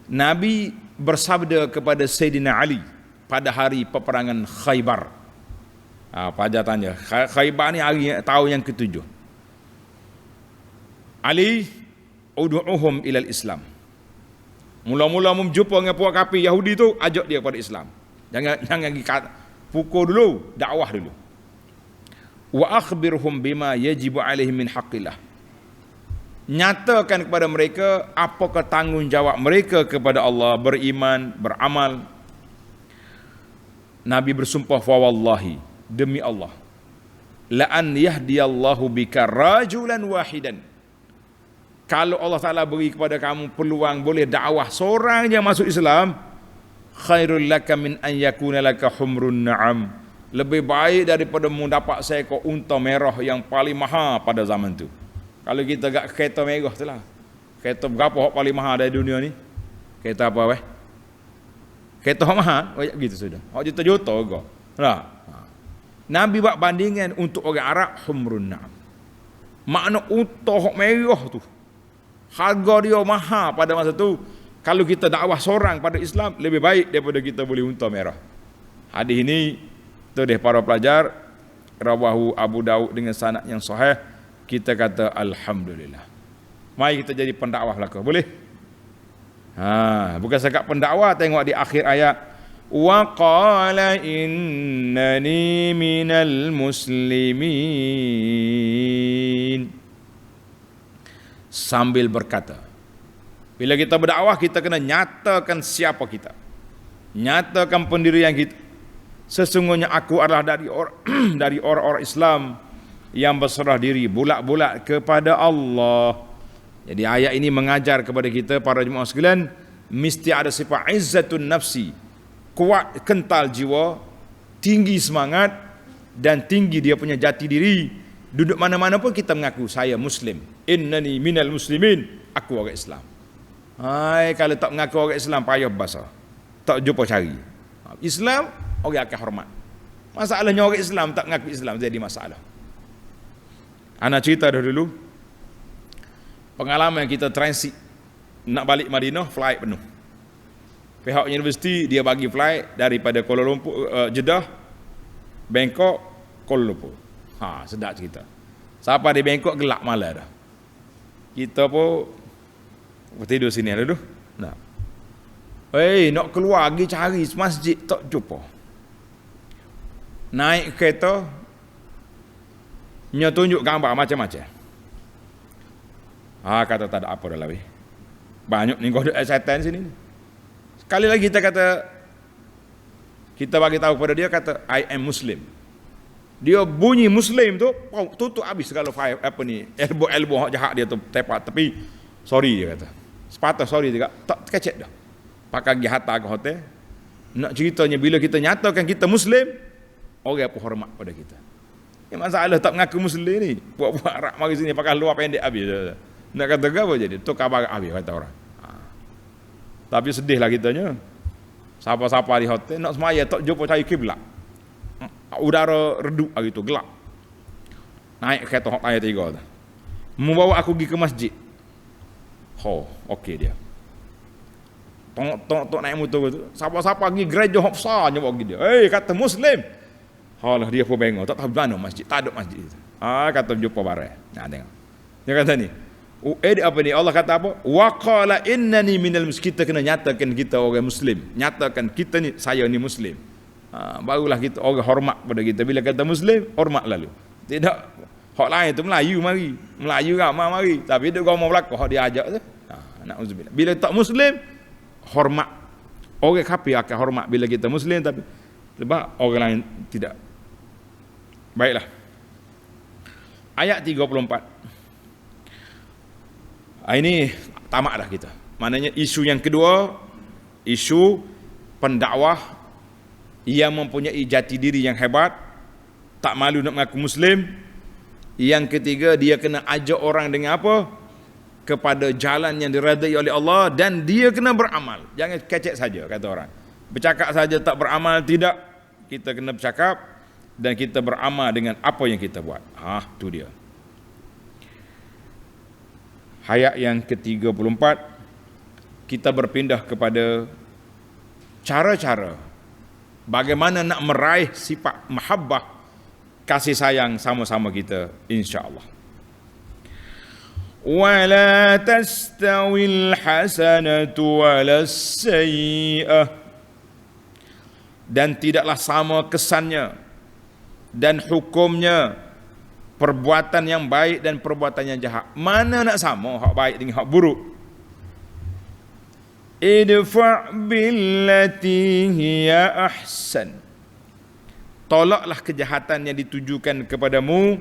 Nabi bersabda kepada Sayyidina Ali pada hari peperangan Khaybar. Pelajar tanya, Khaybar ni hari tahun yang ke-7. Ali, ud'uhum ilal Islam. Mula-mula menjumpa dengan puak kafir Yahudi tu, ajak dia kepada Islam. Jangan pukul dulu, dakwah dulu. Wa akhbirhum bima yajibu alaihim min haqqillah. Nyatakan kepada mereka apakah tanggungjawab mereka kepada Allah, beriman, beramal. Nabi bersumpah, fa wallahi, demi Allah, la an yahdiyallahu bika rajulan wahidan. Kalau Allah Ta'ala beri kepada kamu peluang boleh dakwah seorang yang masuk Islam, khairul laka min an yakuna laka humrun na'am. Lebih baik daripada mu dapat seekor unta merah yang paling mahal pada zaman tu. Kalau kita gak kereta merah tu lah. Kereta berapa hak paling mahal dari dunia ni? Kereta apa weh? Kereta hak mahal? Oh ya gitu sudah. Hak juta-juta juga. Nah. Nabi buat bandingan untuk orang Arab, humrun na'am. Makna unta hak merah tu, harga dia mahal pada masa tu. Kalau kita dakwah seorang pada Islam, lebih baik daripada kita beli unta merah. Hadis ini tu deh para pelajar, rawahu Abu Daud dengan sanad yang sahih. Kita kata alhamdulillah. Mari kita jadi pendakwah belaka, boleh? Bukan sekat pendakwah, tengok di akhir ayat, wa qala innani minal muslimin. Sambil berkata, bila kita berdakwah kita kena nyatakan siapa kita, nyatakan pendirian kita. Sesungguhnya aku adalah dari orang-orang Islam yang berserah diri bulat-bulat kepada Allah. Jadi ayat ini mengajar kepada kita para jemaah sekalian, mesti ada sifat izzatun nafsi, kuat, kental jiwa, tinggi semangat dan tinggi dia punya jati diri. Duduk mana-mana pun kita mengaku saya Muslim. Innani minal muslimin, aku orang Islam. Kalau tak mengaku orang Islam payah bahasa, tak jumpa cari. Islam orang akan hormat. Masalahnya orang Islam tak mengaku Islam jadi masalah. Ana cerita dulu pengalaman kita transit nak balik Madinah, flight penuh. Pihak universiti dia bagi flight daripada Kuala Lumpur, Jeddah, Bangkok, Kuala Lumpur. Sedap cerita. Sampai di Bangkok gelap malam dah. Kita pun tidur sini dulu. Nak keluar pergi cari masjid tak jumpa. Naik kereta, nya tunjuk gambar macam-macam. Kata tak ada apa dah lah. Banyak ni kau ada syaitan sini. Sekali lagi kita kata, kita bagi tahu pada dia, kata I am Muslim. Dia bunyi Muslim tu, tutup habis segala file apa ni, elbow hak jahat dia tu tepat tepi. Sorry dia kata. Sepatah sorry juga, tak kecek dah. Pakai pergi hantar ke hotel. Nak ceritanya bila kita nyatakan kita Muslim, orang pun hormat pada kita. Ini masalah tak mengaku Muslim ni. Buat-buat Arab mari sini pakai luar pendek habis. Nak kata apa jadi? Tu kabar habis kata orang. Tapi sedihlah kitanya. Siapa-siapa di hotel nak semaya tak jumpa cari kiblat. Udara redup hari tu, gelap. Naik kereta hok tayar 3 tu. Membawa aku pergi ke masjid. Okey dia. Tok naik motor tu. Siapa-siapa pergi gereja hok besar je bawa pergi dia. Kata Muslim. Lah dia pun bengok, tak tahu mana masjid, tak ada masjid itu. Kata jumpa barang. Tengok. Dia kata ni, apa ni? Allah kata apa? Wa qala innani minal muslimin. Kita kena nyatakan kita orang Muslim. Nyatakan kita ni, saya ni Muslim. Barulah kita orang hormat pada kita. Bila kata Muslim, hormat lalu. Tidak hak lain tu Melayu mari. Melayu ramai mari. Tapi dia agama belaka hak dia ajak tu. Nauzubillah. Bila tak Muslim, hormat. Orang kafir akan hormat bila kita Muslim, tapi sebab orang lain tidak. Baiklah. Ayat 34. Ini tamat dah kita. Maknanya isu yang kedua, isu pendakwah yang mempunyai jati diri yang hebat, tak malu nak mengaku Muslim, Yang ketiga, dia kena ajak orang dengan apa? Kepada jalan yang diredai oleh Allah, dan dia kena beramal. Jangan kecek saja, kata orang. Bercakap saja tak beramal, tidak. Kita kena bercakap dan kita beramal dengan apa yang kita buat. Tu dia. Ayat yang ke-34, kita berpindah kepada cara-cara bagaimana nak meraih sifat mahabbah, kasih sayang sama-sama kita, insya-Allah. Wala tastawil hasanatu walas sayyi'ah, dan tidaklah sama kesannya dan hukumnya perbuatan yang baik dan perbuatan yang jahat. Mana nak sama hak baik dengan hak buruk? Idfa' billati hiya ahsan, tolaklah kejahatan yang ditujukan kepadamu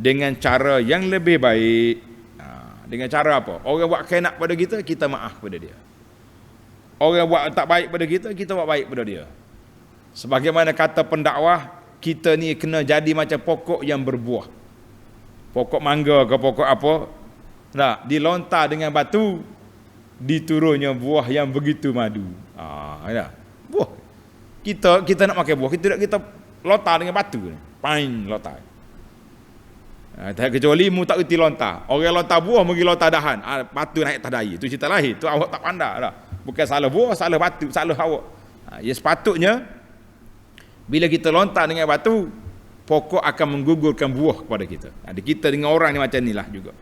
dengan cara yang lebih baik. Dengan cara apa? Orang buat kainak pada kita, kita maaf pada dia. Orang buat tak baik pada kita, kita buat baik pada dia. Sebagaimana kata pendakwah, kita ni kena jadi macam pokok yang berbuah. Pokok mangga ke pokok apa? Nah, dilontar dengan batu, diturunnya buah yang begitu madu. Ya. Buah. Kita nak makan buah, kita lontar dengan batu. Pain lontar. Tak kecuali mu tak reti lontar. Orang lontar buah pergi lontar dahan. Batu naik atas dahi. Itu cerita lain. Tu awak tak pandai dah. Bukan salah buah, salah batu, salah awak. Ya sepatutnya bila kita lontar dengan batu, pokok akan menggugurkan buah kepada kita. Ada kita dengan orang ni macam inilah juga.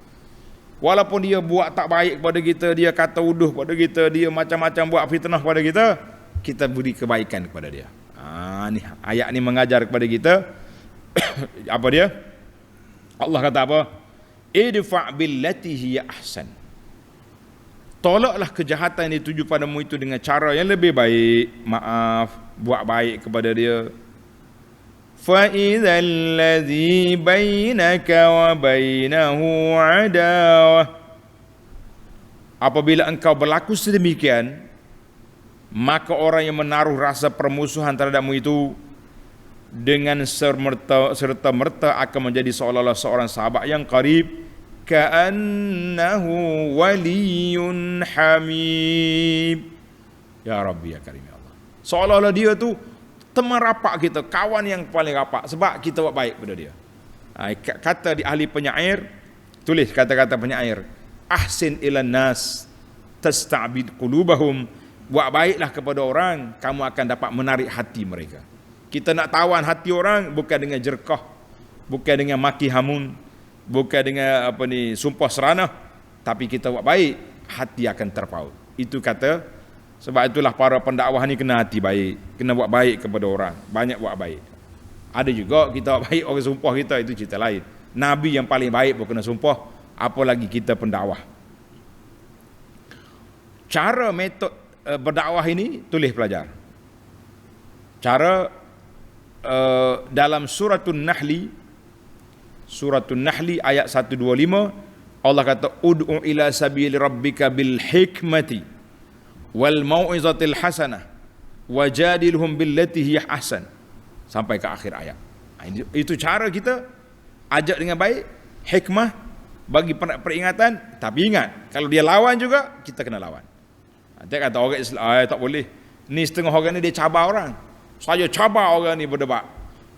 Walaupun dia buat tak baik kepada kita, dia kata uduh kepada kita, dia macam-macam buat fitnah kepada kita, kita beri kebaikan kepada dia. Ni ayat ni mengajar kepada kita apa dia? Allah kata apa? Idfa' billati hiya ahsan. Tolaklah kejahatan yang dituju padamu itu dengan cara yang lebih baik. Maaf, buat baik kepada dia. Fa idzal ladzi bainaka wa bainahu adawah. Apabila engkau berlaku sedemikian, maka orang yang menaruh rasa permusuhan terhadapmu itu dengan serta-merta akan menjadi seolah-olah seorang sahabat yang qarib, ka'annahu waliyun hamim. Ya Rabbi ya Karim ya Allah. Seolah-olah dia tu teman rapat kita, kawan yang paling rapat, sebab kita buat baik pada dia. Kata di ahli penyair, tulis kata-kata penyair, ahsin ilan nas tasta'bid qulubahum. Buat baiklah kepada orang, kamu akan dapat menarik hati mereka. Kita nak tawan hati orang bukan dengan jerkah, bukan dengan maki hamun, bukan dengan sumpah seranah, tapi kita buat baik, hati akan terpaut. Itu kata, sebab itulah para pendakwah ni kena hati baik, kena buat baik kepada orang, banyak buat baik. Ada juga kita buat baik, orang sumpah kita, itu cerita lain. Nabi yang paling baik pun kena sumpah, apalagi kita pendakwah. Cara metod berdakwah ini tulis pelajar. Cara dalam Suratun Nahli ayat 125, Allah kata ud'u ila sabili rabbika bil hikmati wal mau'izatil hasanah wajadilhum billati hiya ahsan, sampai ke akhir ayat. Itu cara kita ajak dengan baik, hikmah, bagi peringatan, tapi ingat kalau dia lawan juga kita kena lawan. Dia kata orang Islam tak boleh, ni setengah orang ni dia cabar orang. Saya cabar orang ni berdebat.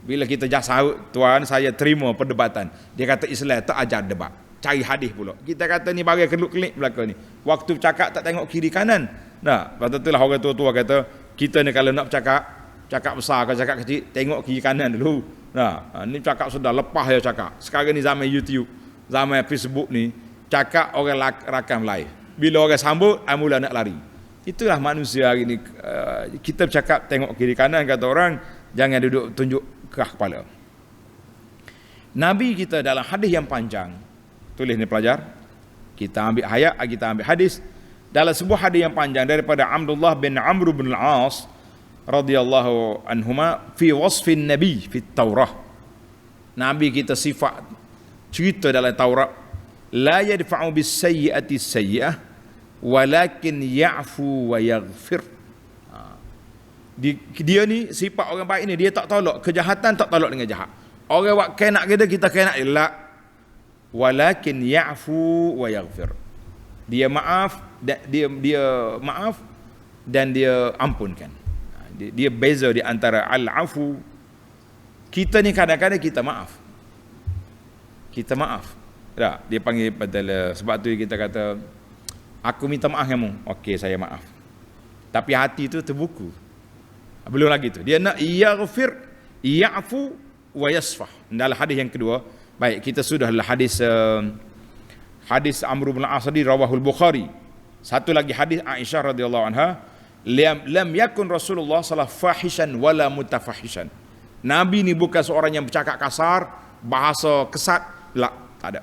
Bila kita sahut, tuan saya terima perdebatan. Dia kata Islam tak ajar debat, cari hadis pula. Kita kata ni bagai keluk-kelik belakang ni. Waktu bercakap tak tengok kiri kanan. Nah, patutlah orang tua-tua kata, kita ni kalau nak cakap besar ke cakap kecil, tengok kiri kanan dulu. Nah, ni cakap sudah lepas ya cakap. Sekarang ni zaman YouTube, zaman Facebook ni, cakap orang rakam live. Bila orang sambut, mula nak lari. Itulah manusia hari ni. Kita bercakap tengok kiri kanan, kata orang, jangan duduk tunjuk kerah kepala. Nabi kita dalam hadis yang panjang, tulis ni pelajar, kita ambil ayat, kita ambil hadis. Dalam sebuah hadis yang panjang daripada Abdullah bin Amr bin Al-As radhiyallahu anhuma fi wasfin nabi fi Taurah. Nabi kita sifat cerita dalam Taurat, la yadfa'u bis sayyi'ati sayyi'ah walakin ya'fu wa yaghfir. Dia ni sifat orang baik ni, dia tak tolak kejahatan, tak tolak dengan jahat. Orang buat kenak kita kenak elak, walakin ya'fu wa yaghfir. Dia maaf dan dia maaf dan dia ampunkan. Dia beza di antara al-afu. Kita ni kadang-kadang kita maaf. Kita maaf. Tak, dia panggil padahal sebab tu kita kata aku minta maaf kamu. Okey, saya maaf. Tapi hati tu terbuku. Belum lagi tu. Dia nak yaghfir, ya'fu wa yasfah. Dalam hadis yang kedua, baik kita sudahlah hadis Amr bin As di rawahul Bukhari. Satu lagi hadis Aisyah radhiyallahu anha, lam yakun Rasulullah sallallahu fahishan wala mutafahishan. Nabi ni bukan seorang yang bercakap kasar, bahasa kesat, tak ada.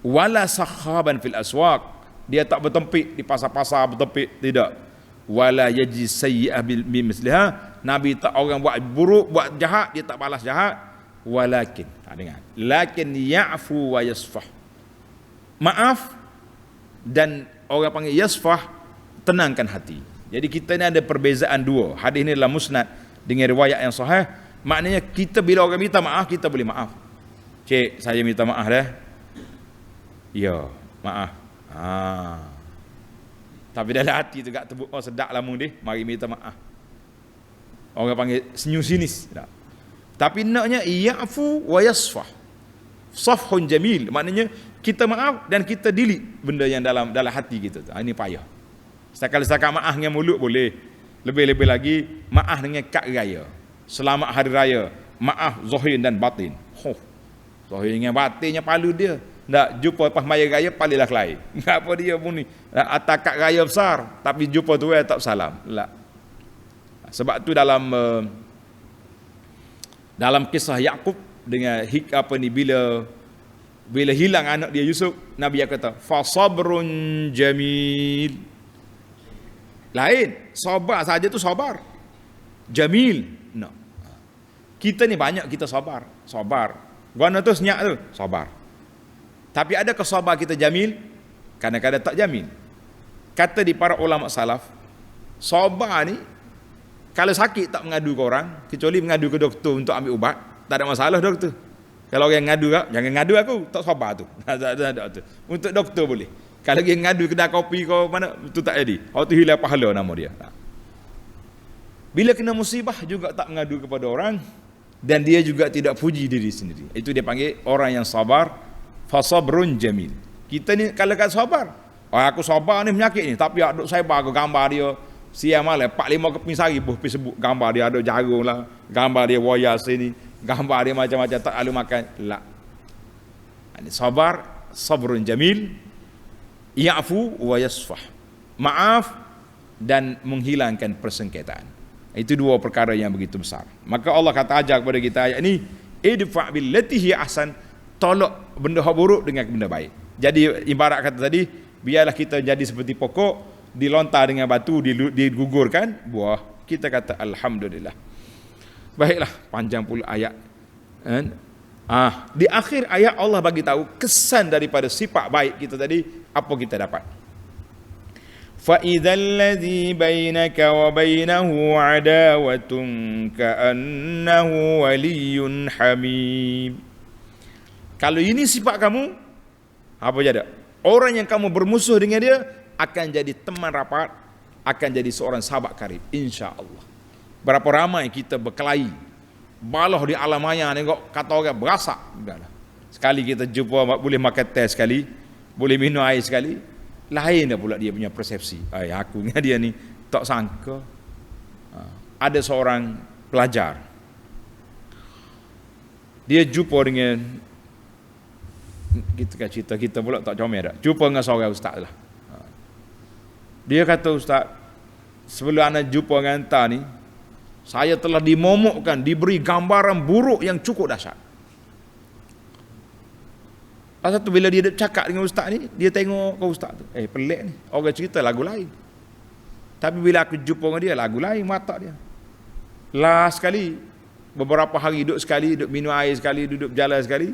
Wala sakhaban fil aswaq, dia tak bertempik di pasar-pasar, bertempik, tidak. Wala yaji sayyi'ah bimisliha, Nabi tak orang buat buruk, buat jahat, dia tak balas jahat. Walakin, dengar, lakin ya'fu wa yasfah, maaf dan orang panggil yasfah, tenangkan hati. Jadi kita ni ada perbezaan dua. Hadis ni adalah musnad dengan riwayat yang sahih. Maknanya kita bila orang minta maaf, kita boleh maaf. Cik, saya minta maaf dah. Ya, maaf. Tapi dalam hati tu gak terbuk, oh sedap lama dia, mari minta maaf. Orang panggil senyum sinis. Tak. Tapi naknya ya'fu wa yasfah. Safhun jamil, maknanya kita maaf dan kita delete benda yang dalam hati kita tu. Ini payah. Setakat maaf dengan mulut boleh. Lebih-lebih lagi maaf dengan kad raya. Selamat hari raya. Maaf zahir dan batin. Zahir dengan batinnya palu dia. Tak jumpa pas maya raya palilah kelai. Apa dia pun ni? Atas kad raya besar tapi jumpa tu tak salam. Tak. Sebab tu dalam kisah Yaqub dengan bila hilang anak dia Yusuf, Nabi kata fa sabrun jamil. Lain, sabar saja tu sabar. Jamil. No. Kita ni banyak kita sabar. Guna tu senyap tu, sabar. Tapi adakah sabar kita jamil? Kadang-kadang tak jamil. Kata di para ulama salaf, sabar ni kalau sakit tak mengadu ke orang, kecuali mengadu ke doktor untuk ambil ubat, tak ada masalah doktor. Kalau orang ngadu, jangan ngadu aku, tak sabar tu. Untuk doktor boleh. Kalau dia ngadu kedai kopi kau mana, itu tak jadi. Waktu hilang pahala nama dia. Bila kena musibah juga tak mengadu kepada orang, dan dia juga tidak puji diri sendiri. Itu dia panggil orang yang sabar, fasabrun jamil. Kita ni kalau kata sabar, aku sabar ni penyakit ni, tapi duk sabar aku gambar dia. Siang malam 4-5 keping sari pergi sebut gambar dia ada jagung lah, gambar dia wayar sini, gambar dia macam-macam tak lalu makan. La. Sabar, sabrun jamil, ya'fu wa yasfah. Maaf dan menghilangkan persengketaan. Itu dua perkara yang begitu besar. Maka Allah kata ajar kepada kita ayat ini, idfa' billati hi ahsan, tolak benda buruk dengan benda baik. Jadi ibarat kata tadi, biarlah kita jadi seperti pokok, dilontar dengan batu, digugurkan buah. Kita kata alhamdulillah. Baiklah, panjang pula ayat. Di akhir ayat Allah bagi tahu kesan daripada sifat baik kita tadi, apa kita dapat. Fa idzal ladzi bainaka wa bainahu adawatun ka'annahu waliyyun hamim. Kalau ini sifat kamu, apa jadi? Orang yang kamu bermusuh dengan dia akan jadi teman rapat, akan jadi seorang sahabat karib, insya-Allah. Berapa ramai kita berkelahi, baloh di alam maya, tengok kata orang berasak. Sekali kita jumpa boleh makan teh sekali, boleh minum air sekali, lain dah pula dia punya persepsi. Aku dengan dia ni tak sangka. Ada seorang pelajar, dia jumpa dengan kita pula tak comel dah. Jumpa dengan seorang ustaz lah. Dia kata, ustaz, sebelum anda jumpa dengan anta ni, saya telah dimomokkan, diberi gambaran buruk yang cukup dahsyat. Pasal tu bila dia cakap dengan ustaz ni, dia tengok ke ustaz tu, pelik ni, orang cerita lagu lain. Tapi bila aku jumpa dengan dia, lagu lain mata dia. Last sekali, beberapa hari duduk sekali, duduk minum air sekali, duduk berjalan sekali,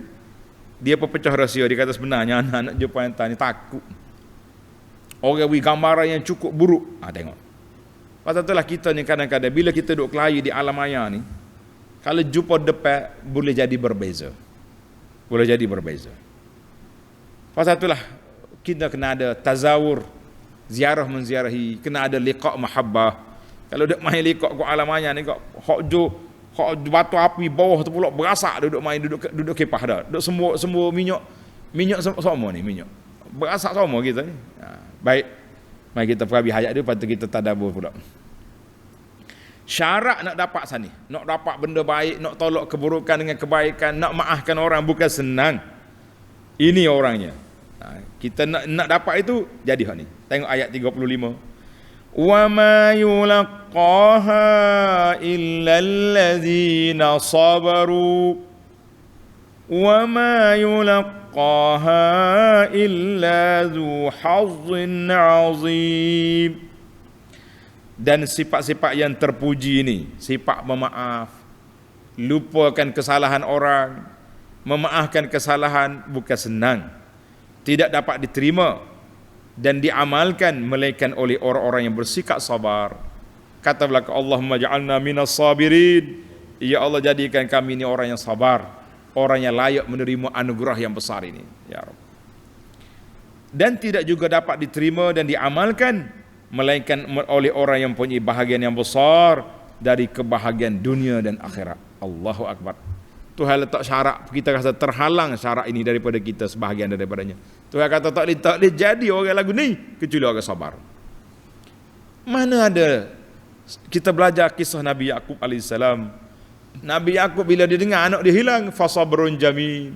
dia pecah rahsia. Dia kata sebenarnya anak-anak jumpa anta ni takut. Orang beri gambaran yang cukup buruk. Tengok. Pasal itulah kita ni kadang-kadang bila kita duduk kelahi di alam maya ni, kalau jumpa depan boleh jadi berbeza. Boleh jadi berbeza. Pasal itulah kita kena ada tazawur, ziarah menziarahi, kena ada liqa' mahabbah. Kalau duk main liqa' kau alamanya ni kau hok batu api bawah tu pula berasak duduk kipah dah. Duk semua minyak semua ni minyak. Berasak semua kita ni. Baik. Mari kita perabi hayat dia, lepas tu kita tadabbur pula. Syarat nak dapat sani, nak dapat benda baik, nak tolak keburukan dengan kebaikan, nak maafkan orang bukan senang. Ini orangnya. Kita nak dapat itu jadi hak ni. Tengok ayat 35. Wa ma yulaqaha illa allazina sabaru wa ma yulaqaha illa dzu hazzin azim. Dan sifat-sifat yang terpuji ini, sifat memaaf, lupakan kesalahan orang, memaafkan kesalahan bukan senang, tidak dapat diterima dan diamalkan melainkan oleh orang-orang yang bersikap sabar. Katalah Allahumma ja'alna minas sabirin, ya Allah jadikan kami ini orang yang sabar, orang yang layak menerima anugerah yang besar ini, ya Rabb. Dan tidak juga dapat diterima dan diamalkan melainkan oleh orang yang punya bahagian yang besar dari kebahagiaan dunia dan akhirat. Allahu Akbar. Tuhan letak syarat, kita rasa terhalang syarat ini daripada kita, sebahagian daripadanya. Tuhan kata tak boleh jadi orang lagu ni kecuali orang sabar. Mana ada kita belajar kisah Nabi Yaqub alaihissalam. Nabi Yaqub bila dia dengar anak dia hilang, fasabrun jamil,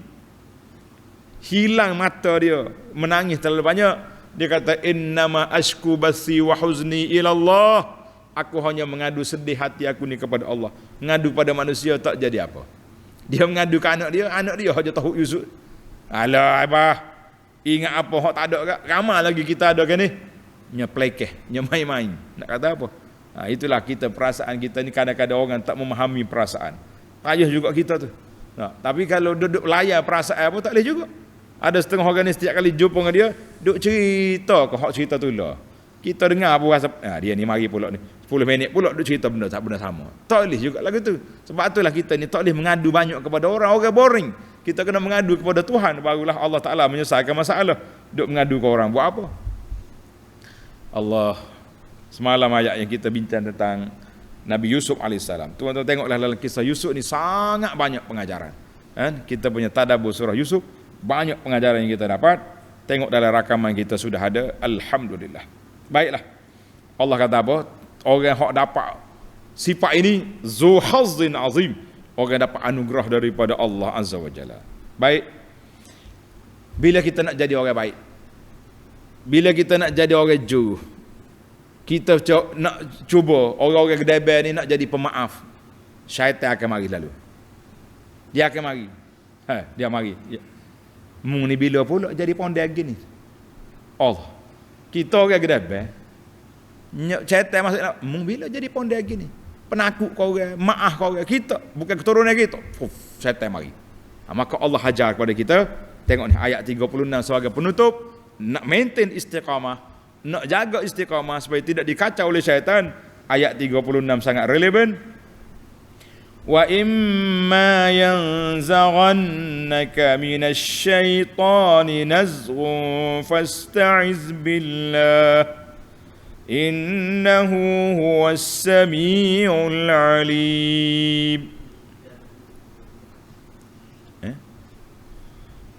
hilang mata dia, menangis terlalu banyak. Dia kata innama ashku basi wa huzni ila Allah. Aku hanya mengadu sedih hati aku ni kepada Allah. Mengadu pada manusia tak jadi apa. Dia mengadu ke anak dia hanya tahu Yusuf. Alah abah, ingat apa hak tak ada ke? Ramai lagi kita ada kan ni. Nya plekeh, nya main-main. Nak kata apa? Itulah kita, perasaan kita ni kadang-kadang orang tak memahami perasaan. Payah juga kita tu. Tapi kalau duduk layar perasaan apa tak boleh juga. Ada setengah orang ni setiap kali jumpa dengan dia, duk cerita ke hak cerita tu lah. Kita dengar apa rasa, dia ni mari pula ni 10 minit pula duk cerita benda sama. Tak boleh juga lagu tu. Sebab itulah kita ni tak boleh mengadu banyak kepada orang boring. Kita kena mengadu kepada Tuhan, barulah Allah Taala menyelesaikan masalah. Duk mengadu ke orang buat apa? Allah, semalam ayat yang kita bincang tentang Nabi Yusuf alaihissalam. Tuan-tuan tengoklah dalam kisah Yusuf ni sangat banyak pengajaran. Kita punya tadabbur surah Yusuf, banyak pengajaran yang kita dapat. Tengok dalam rakaman kita sudah ada. Alhamdulillah. Baiklah. Allah kata apa? Orang yang dapat sifat ini zu hazzin azim, orang dapat anugerah daripada Allah Azza wa Jalla. Baik. Bila kita nak jadi orang baik, bila kita nak jadi orang jujur, kita nak cuba orang-orang gedebel ni nak jadi pemaaf, syaitan akan mari lalu. Dia akan mari. Dia mari. Mung ni bila pula jadi pondek gini? Allah. Kita orang gedebel, syaitan masuk nak, mung bila jadi pondek gini? Penakut kau orang, maaf kau orang. Kita bukan keturunan kita. Syaitan mari. Maka Allah hajar kepada kita. Tengok ni ayat 36 sebagai penutup. Nak maintain istiqamah, nak jaga istiqamah supaya tidak dikacau oleh syaitan. Ayat 36 sangat relevan. Wa imma yanzaghannaka minasy syaitani nazghun fasta'iz billah innahu huwas samiul alim.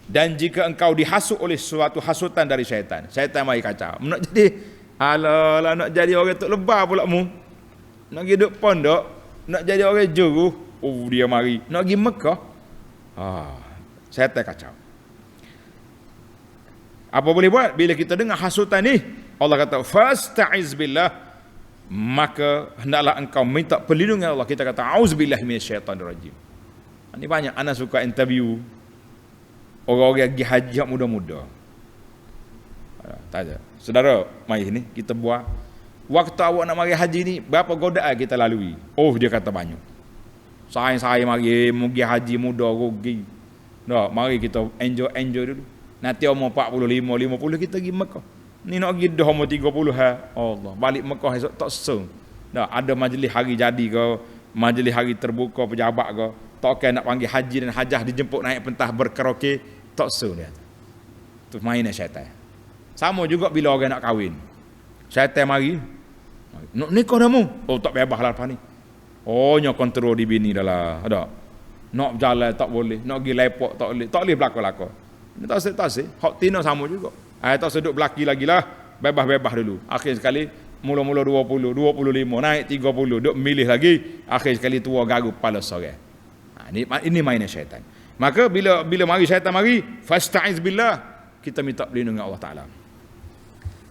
Dan jika engkau dihasut oleh suatu hasutan dari syaitan, syaitan mari kacau. Nak jadi alah nak jadi orang tok lebah pula mu. Nak pergi duk pondok, nak jadi orang juru, dia mari. Nak pergi Mekah. Syaitan kacau. Apa boleh buat bila kita dengar hasutan ni? Allah kata fasta'iz billah, maka hendaklah engkau minta perlindungan Allah. Kita kata auzubillahi minasyaitonir rajim. Ini banyak anak suka interview orang-orang pergi haji yang muda-muda. Tanya, saudara, mari ni kita buat. Waktu awak nak mari haji ni, berapa godaan kita lalui? Dia kata banyak. Saya mari pergi haji muda rugi. Mari kita enjoy dulu. Nanti umur 45, 50 kita pergi Mekah. Ni nak pergi dah umur 30 Allah. Balik Mekah esok tak sesung. Ada majlis hari jadi ke, majlis hari terbuka pejabat ke, takkan nak panggil haji dan hajah dijemput naik pentah berkaraoke, tak sesung dia. Itu mainnya syaitan. Sama juga bila orang nak kahwin. Syaitan mari. Nak nikah dah mu. Oh tak bebas lah lepas ni. Oh nya kontrol di bini dah lah. Ada. Nak berjalan tak boleh. Nak pergi lepok tak boleh. Tak boleh belakang-belakang. Ini tak sih. Hak tina sama juga. Tak seduk belaki lagi lah. Bebas-bebas dulu. Akhir sekali mula-mula 20, 25, naik 30, duk milih lagi. Akhir sekali tua garu kepala seorang. Ini mainnya syaitan. Maka bila mari syaitan mari, fasta'iz billah, kita minta perlindungan Allah Taala.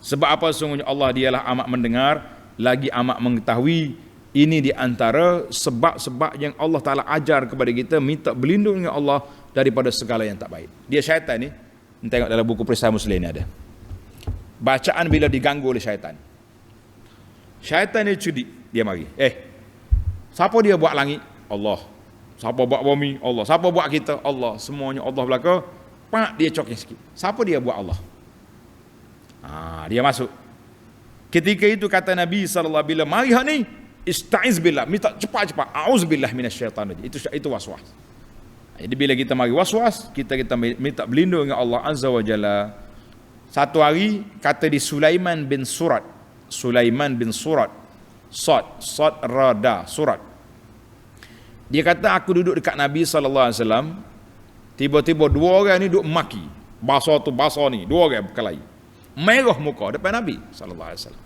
Sebab apa? Sungguhnya Allah dialah amat mendengar, lagi amat mengetahui. Ini di antara sebab-sebab yang Allah Taala ajar kepada kita minta berlindung dengan Allah daripada segala yang tak baik. Dia syaitan ni, tengok dalam buku Perisai Muslim ni ada. Bacaan bila diganggu oleh syaitan. Syaitan ni cudi, dia mari. Siapa dia buat langit? Allah. Siapa buat bumi? Allah. Siapa buat kita? Allah. Semuanya Allah belaka. Pak dia cokin sikit. Siapa dia buat Allah? Dia masuk. Ketika itu kata Nabi sallallahu alaihi wasallam, mari hak ni ista'iz billah, minta cepat-cepat, auzubillah minasyaitanir rajim. Itu waswas. Jadi bila kita mari waswas, kita minta berlindung dengan Allah Azza wa Jalla. Satu hari kata di Sulaiman bin Sad, Sad Rada Surat. Dia kata aku duduk dekat Nabi sallallahu alaihi wasallam, tiba-tiba dua orang ni duduk maki. Bahasa tu bahasa ni, dua orang berkelahi. Merah muka depan Nabi sallallahu alaihi wasallam.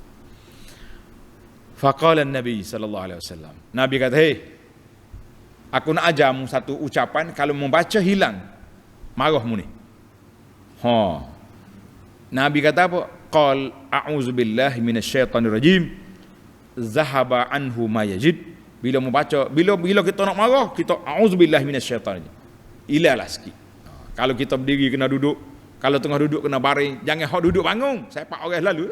Faqala Nabi sallallahu alaihi wasallam. Nabi kata, aku nak ajarmu satu ucapan, kalau membaca hilang marahmu ni. Nabi kata apa? Qal a'udzubillahi minasyaitonir rajim. Zahaba anhu ma yajid. Bila membaca, bila kita nak marah, kita a'udzubillahi minasyaitonir rajim. Ilalah sikit. Kalau kita berdiri kena duduk, kalau tengah duduk kena baring, jangan hak duduk bangun. Saya pak orang lalu.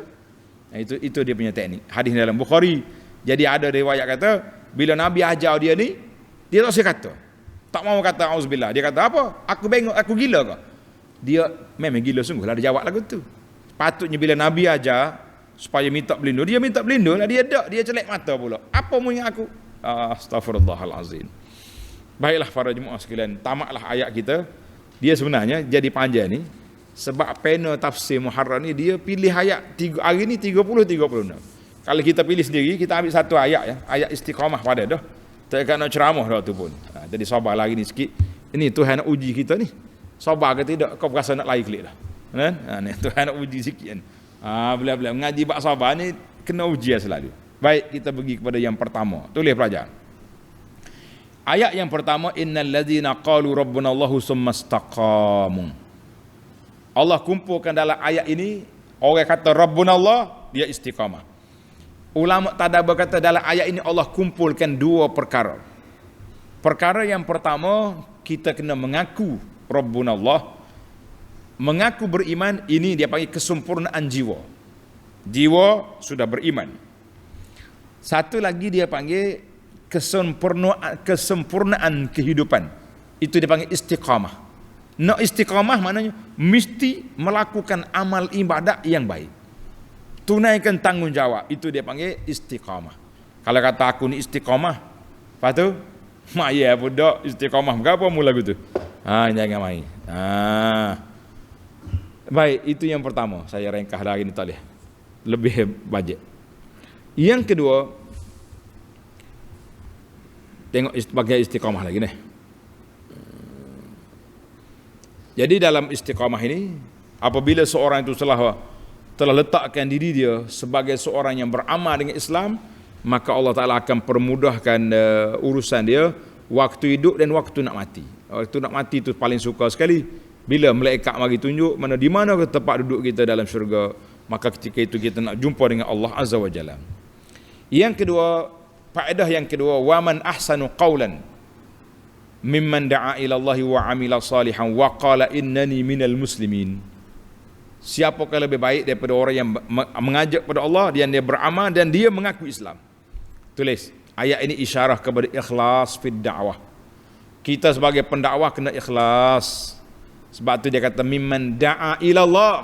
Itu dia punya teknik. Hadis dalam Bukhari. Jadi ada riwayat kata, bila Nabi ajar dia ni, dia tak usah kata. Tak mau kata auzubillah. Dia kata apa? Aku bengok, aku gila ke? Dia memang gila sungguh lah dia jawab lagu tu. Patutnya bila Nabi ajar supaya minta berlindung, dia minta berlindung lah. Dia celek mata pula. Apa mu ingat aku? Astaghfirullahalazim. Baiklah para jemaah sekalian, tamatlah ayat kita. Dia sebenarnya jadi panjang ni sebab pena tafsir Muharrar ni dia pilih ayat hari ni 30-36. Kalau kita pilih sendiri, kita ambil satu ayat ya, ayat istiqamah pada dah. Tak nak ceramah dah tu pun. Jadi sabar lagi ni sikit. Ini Tuhan nak uji kita ni. Sabar ke tidak? Kau berasa nak lari klik dah. Kan? Ni Tuhan nak uji sikit kan. Bila mengaji bab sabar ni kena ujian selalu. Baik, kita pergi kepada yang pertama. Tulis pelajaran. Ayat yang pertama, innal ladzina qalu rabbuna Allahu summa istaqamu. Allah kumpulkan dalam ayat ini orang kata rabbuna Allah, dia istiqamah. Ulama tadabbur kata dalam ayat ini Allah kumpulkan dua perkara. Perkara yang pertama, kita kena mengaku rabbuna Allah. Mengaku beriman, ini dia panggil kesempurnaan jiwa. Jiwa sudah beriman. Satu lagi dia panggil kesempurnaan kehidupan. Itu dia panggil istiqamah. Nak istiqamah maknanya mesti melakukan amal ibadat yang baik. Tunaikan tanggungjawab. Itu dia panggil istiqamah. Kalau kata aku ni istiqamah, lepas tu mak ya budak istiqamah berapa mula gitu. Jangan main. Baik, itu yang pertama. Saya ringkas lagi ni tak boleh. Lebih bajet. Yang kedua, tengok sebagai istiqamah lagi ni. Jadi dalam istiqamah ini, apabila seorang itu telah letakkan diri dia sebagai seorang yang beramal dengan Islam, maka Allah Ta'ala akan permudahkan urusan dia waktu hidup dan waktu nak mati. Waktu nak mati itu paling suka sekali. Bila malaikat mari tunjuk di mana tempat duduk kita dalam syurga, maka ketika itu kita nak jumpa dengan Allah Azza wa Jalla. Yang kedua, faedah yang kedua, waman ahsanu qawlan mimman da'a ila Allah wa amila salihan wa qala innani minal muslimin. Siapakah lebih baik daripada orang yang mengajak kepada Allah dan dia beramal dan dia mengaku Islam. Tulis, ayat ini isyarah kepada ikhlas fid da'wah. Kita sebagai pendakwah kena ikhlas. Sebab tu dia kata mimman da'a ila Allah.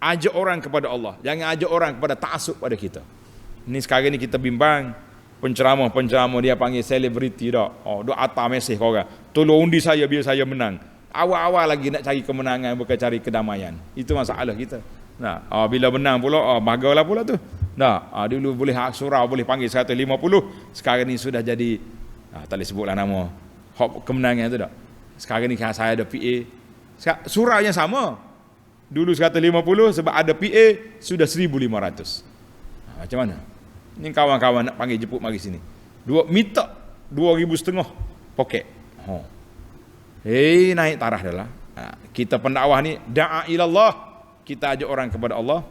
Ajak orang kepada Allah, jangan ajak orang kepada ta'assub pada kita. Ini sekarang ni kita bimbang. Penceramah dia panggil selebriti dah. Duk atas mesej kau orang. Tolong undi saya biar saya menang. Awal-awal lagi nak cari kemenangan bukan cari kedamaian. Itu masalah kita. Nah, bila menang pula, bagalah pula tu. Nah, dulu boleh hak surau, boleh panggil 150, sekarang ni sudah jadi tak boleh sebutlah nama hak kemenangan tu tak. Sekarang ni saya ada PA. Surau yang sama. Dulu 150 sebab ada PA sudah 1,500. Macam mana? Ni kawan-kawan nak panggil jemput mari sini. Minta 2,500 poket. Naik tarah dah lah. Kita pendakwah ni da'a ilallah, kita ajak orang kepada Allah.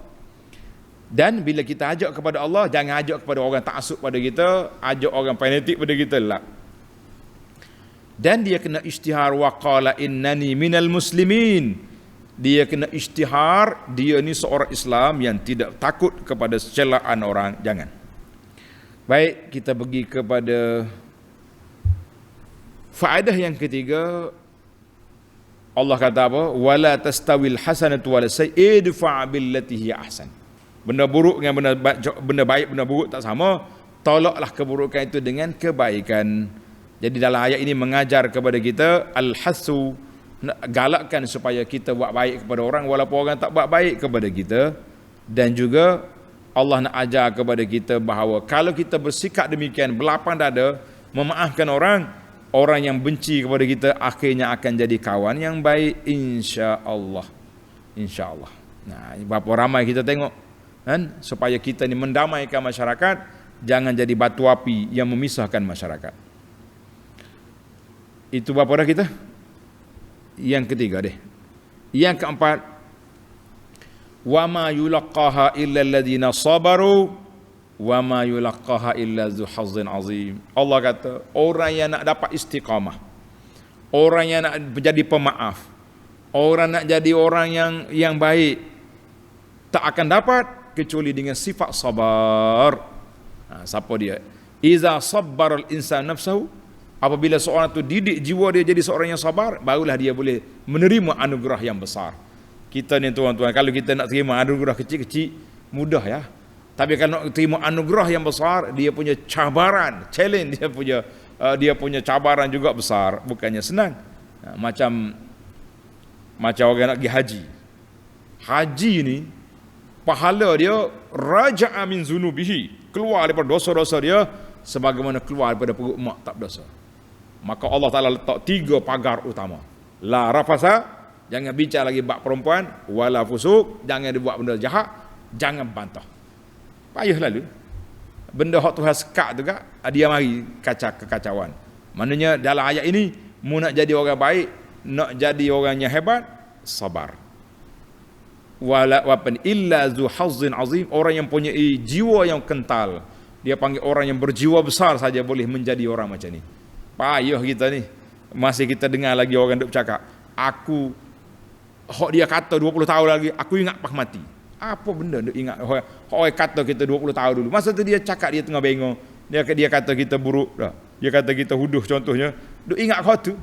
Dan bila kita ajak kepada Allah, jangan ajak kepada orang taksub pada kita, ajak orang fanatik pada kita lah. Dan dia kena isytihar wa qala innani minal muslimin. Dia kena isytihar dia ni seorang Islam yang tidak takut kepada celaan orang, jangan. Baik, kita pergi kepada faedah yang ketiga. Allah kata apa? Wala tastawil hasanatu wala sayyi idfa' billati hiya ahsan. Benda buruk dengan benda baik, benda buruk tak sama. Tolaklah keburukan itu dengan kebaikan. Jadi dalam ayat ini mengajar kepada kita al-hasu, galakkan supaya kita buat baik kepada orang walaupun orang tak buat baik kepada kita. Dan juga Allah nak ajar kepada kita bahawa kalau kita bersikap demikian, berlapang dada, memaafkan orang, orang yang benci kepada kita akhirnya akan jadi kawan yang baik, insya-Allah. Insya-Allah. Nah, berapa ramai kita tengok kan, supaya kita ni mendamaikan masyarakat, jangan jadi batu api yang memisahkan masyarakat. Itu berapa dah kita? Yang ketiga deh. Yang keempat, wa ma yulaqqaha illa alladhina sabaru wa ma yulaqqaha illa dzu hazzin azim. Allah kata, orang yang nak dapat istiqamah, orang yang nak menjadi pemaaf, orang nak jadi orang yang baik, tak akan dapat kecuali dengan sifat sabar. Siapa dia? Iza sabbaral insan nafsahu, apabila seorang tu didik jiwa dia jadi seorang yang sabar, barulah dia boleh menerima anugerah yang besar. Kita ni tuan-tuan, kalau kita nak terima anugerah kecil-kecil, mudah ya. Tapi kalau nak terima anugerah yang besar, dia punya cabaran, challenge, dia punya cabaran juga besar, bukannya senang. Macam orang nak pergi haji. Haji ni pahala dia raja'a min zunubihi, keluar daripada dosa-dosa dia sebagaimana keluar daripada perut mak tak berdosa. Maka Allah Ta'ala letak 3 pagar utama. La rafasa, jangan bincang lagi bab perempuan, wala fusuk, jangan dibuat benda jahat, jangan bantah. Payah lalu. Benda hak Tuhan sekat tu kak, dia mari kekacauan. Maknanya dalam ayat ini, mu nak jadi orang baik, nak jadi orang yang hebat, sabar. Wala wapan illa zu hazzin azim, orang yang punya jiwa yang kental. Dia panggil orang yang berjiwa besar saja boleh menjadi orang macam ni. Payah kita ni. Masih kita dengar lagi orang duk cakap, aku hak dia kata 20 tahun lagi, aku ingat pas mati. Apa benda duk ingat hak kata kita 20 tahun dulu. Masa tu dia cakap dia tengah bengong. Dia kata kita buruk dah. Dia kata kita huduh contohnya. Duk ingat hak tu.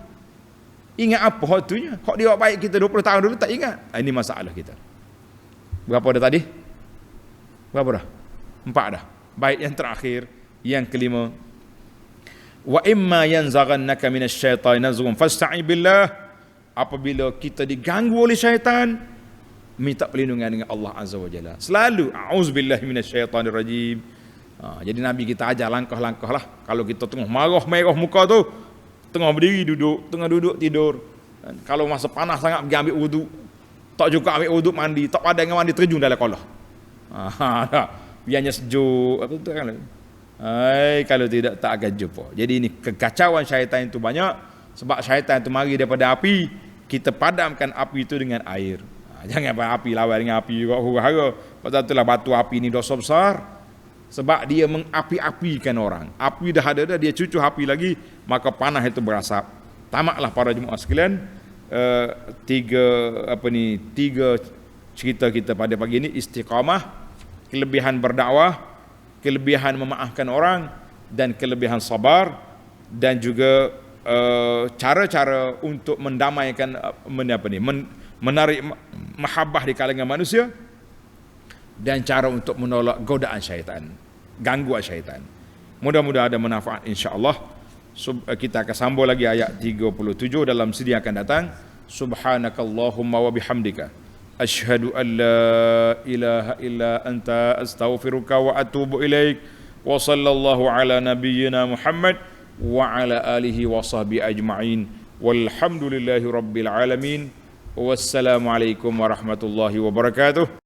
Ingat apa hak tunya? Hak dia buat baik kita 20 tahun dulu tak ingat. Ini masalah kita. Berapa dah tadi? Berapa dah? 4 dah. Baik, yang terakhir, yang kelima. Wa imma yanzaghannaka minasyaitani nazghun fasta'i billah. Apabila kita diganggu oleh syaitan, minta perlindungan dengan Allah Azza wa Jalla. Selalu a'udzubillahi minasyaitani rajim. Jadi Nabi kita ajar langkah-langkah lah. Kalau kita tengah marah-merah muka tu, tengah berdiri duduk, tengah duduk tidur. Kalau masa panas sangat pergi ambil wudu. Tak juga ambil wuduk mandi, tak padan dengan mandi, terjun dalam kolah. Biarnya sejuk, apa tu kan? Kalau tidak tak akan jumpa. Jadi ini kekacauan syaitan itu banyak, sebab syaitan itu mari daripada api, kita padamkan api itu dengan air. Jangan api lawan dengan api juga huru-hara. Pasal itulah batu api ini dosa besar. Sebab dia mengapi-apikan orang. Api dah ada, dia cucuh api lagi, maka panas itu berasap. Tamaklah para jemaah sekalian. Tiga cerita kita pada pagi ini: istiqamah, kelebihan berdakwah, kelebihan memaafkan orang, dan kelebihan sabar, dan juga cara-cara untuk mendamaikan, menarik mahabbah di kalangan manusia, dan cara untuk menolak godaan syaitan, gangguan syaitan. Mudah-mudahan ada manfaat insya-Allah. Kita akan sambung lagi ayat 37 dalam sidi akan datang. Subhanakallahumma wa bihamdika asyhadu an la ilaha illa anta astaghfiruka wa atubu ilaik. Wa sallallahu ala nabiyyina Muhammad wa ala alihi wa sahbihi ajma'in. Walhamdulillahi rabbil alamin. Wassalamualaikum warahmatullahi wabarakatuh.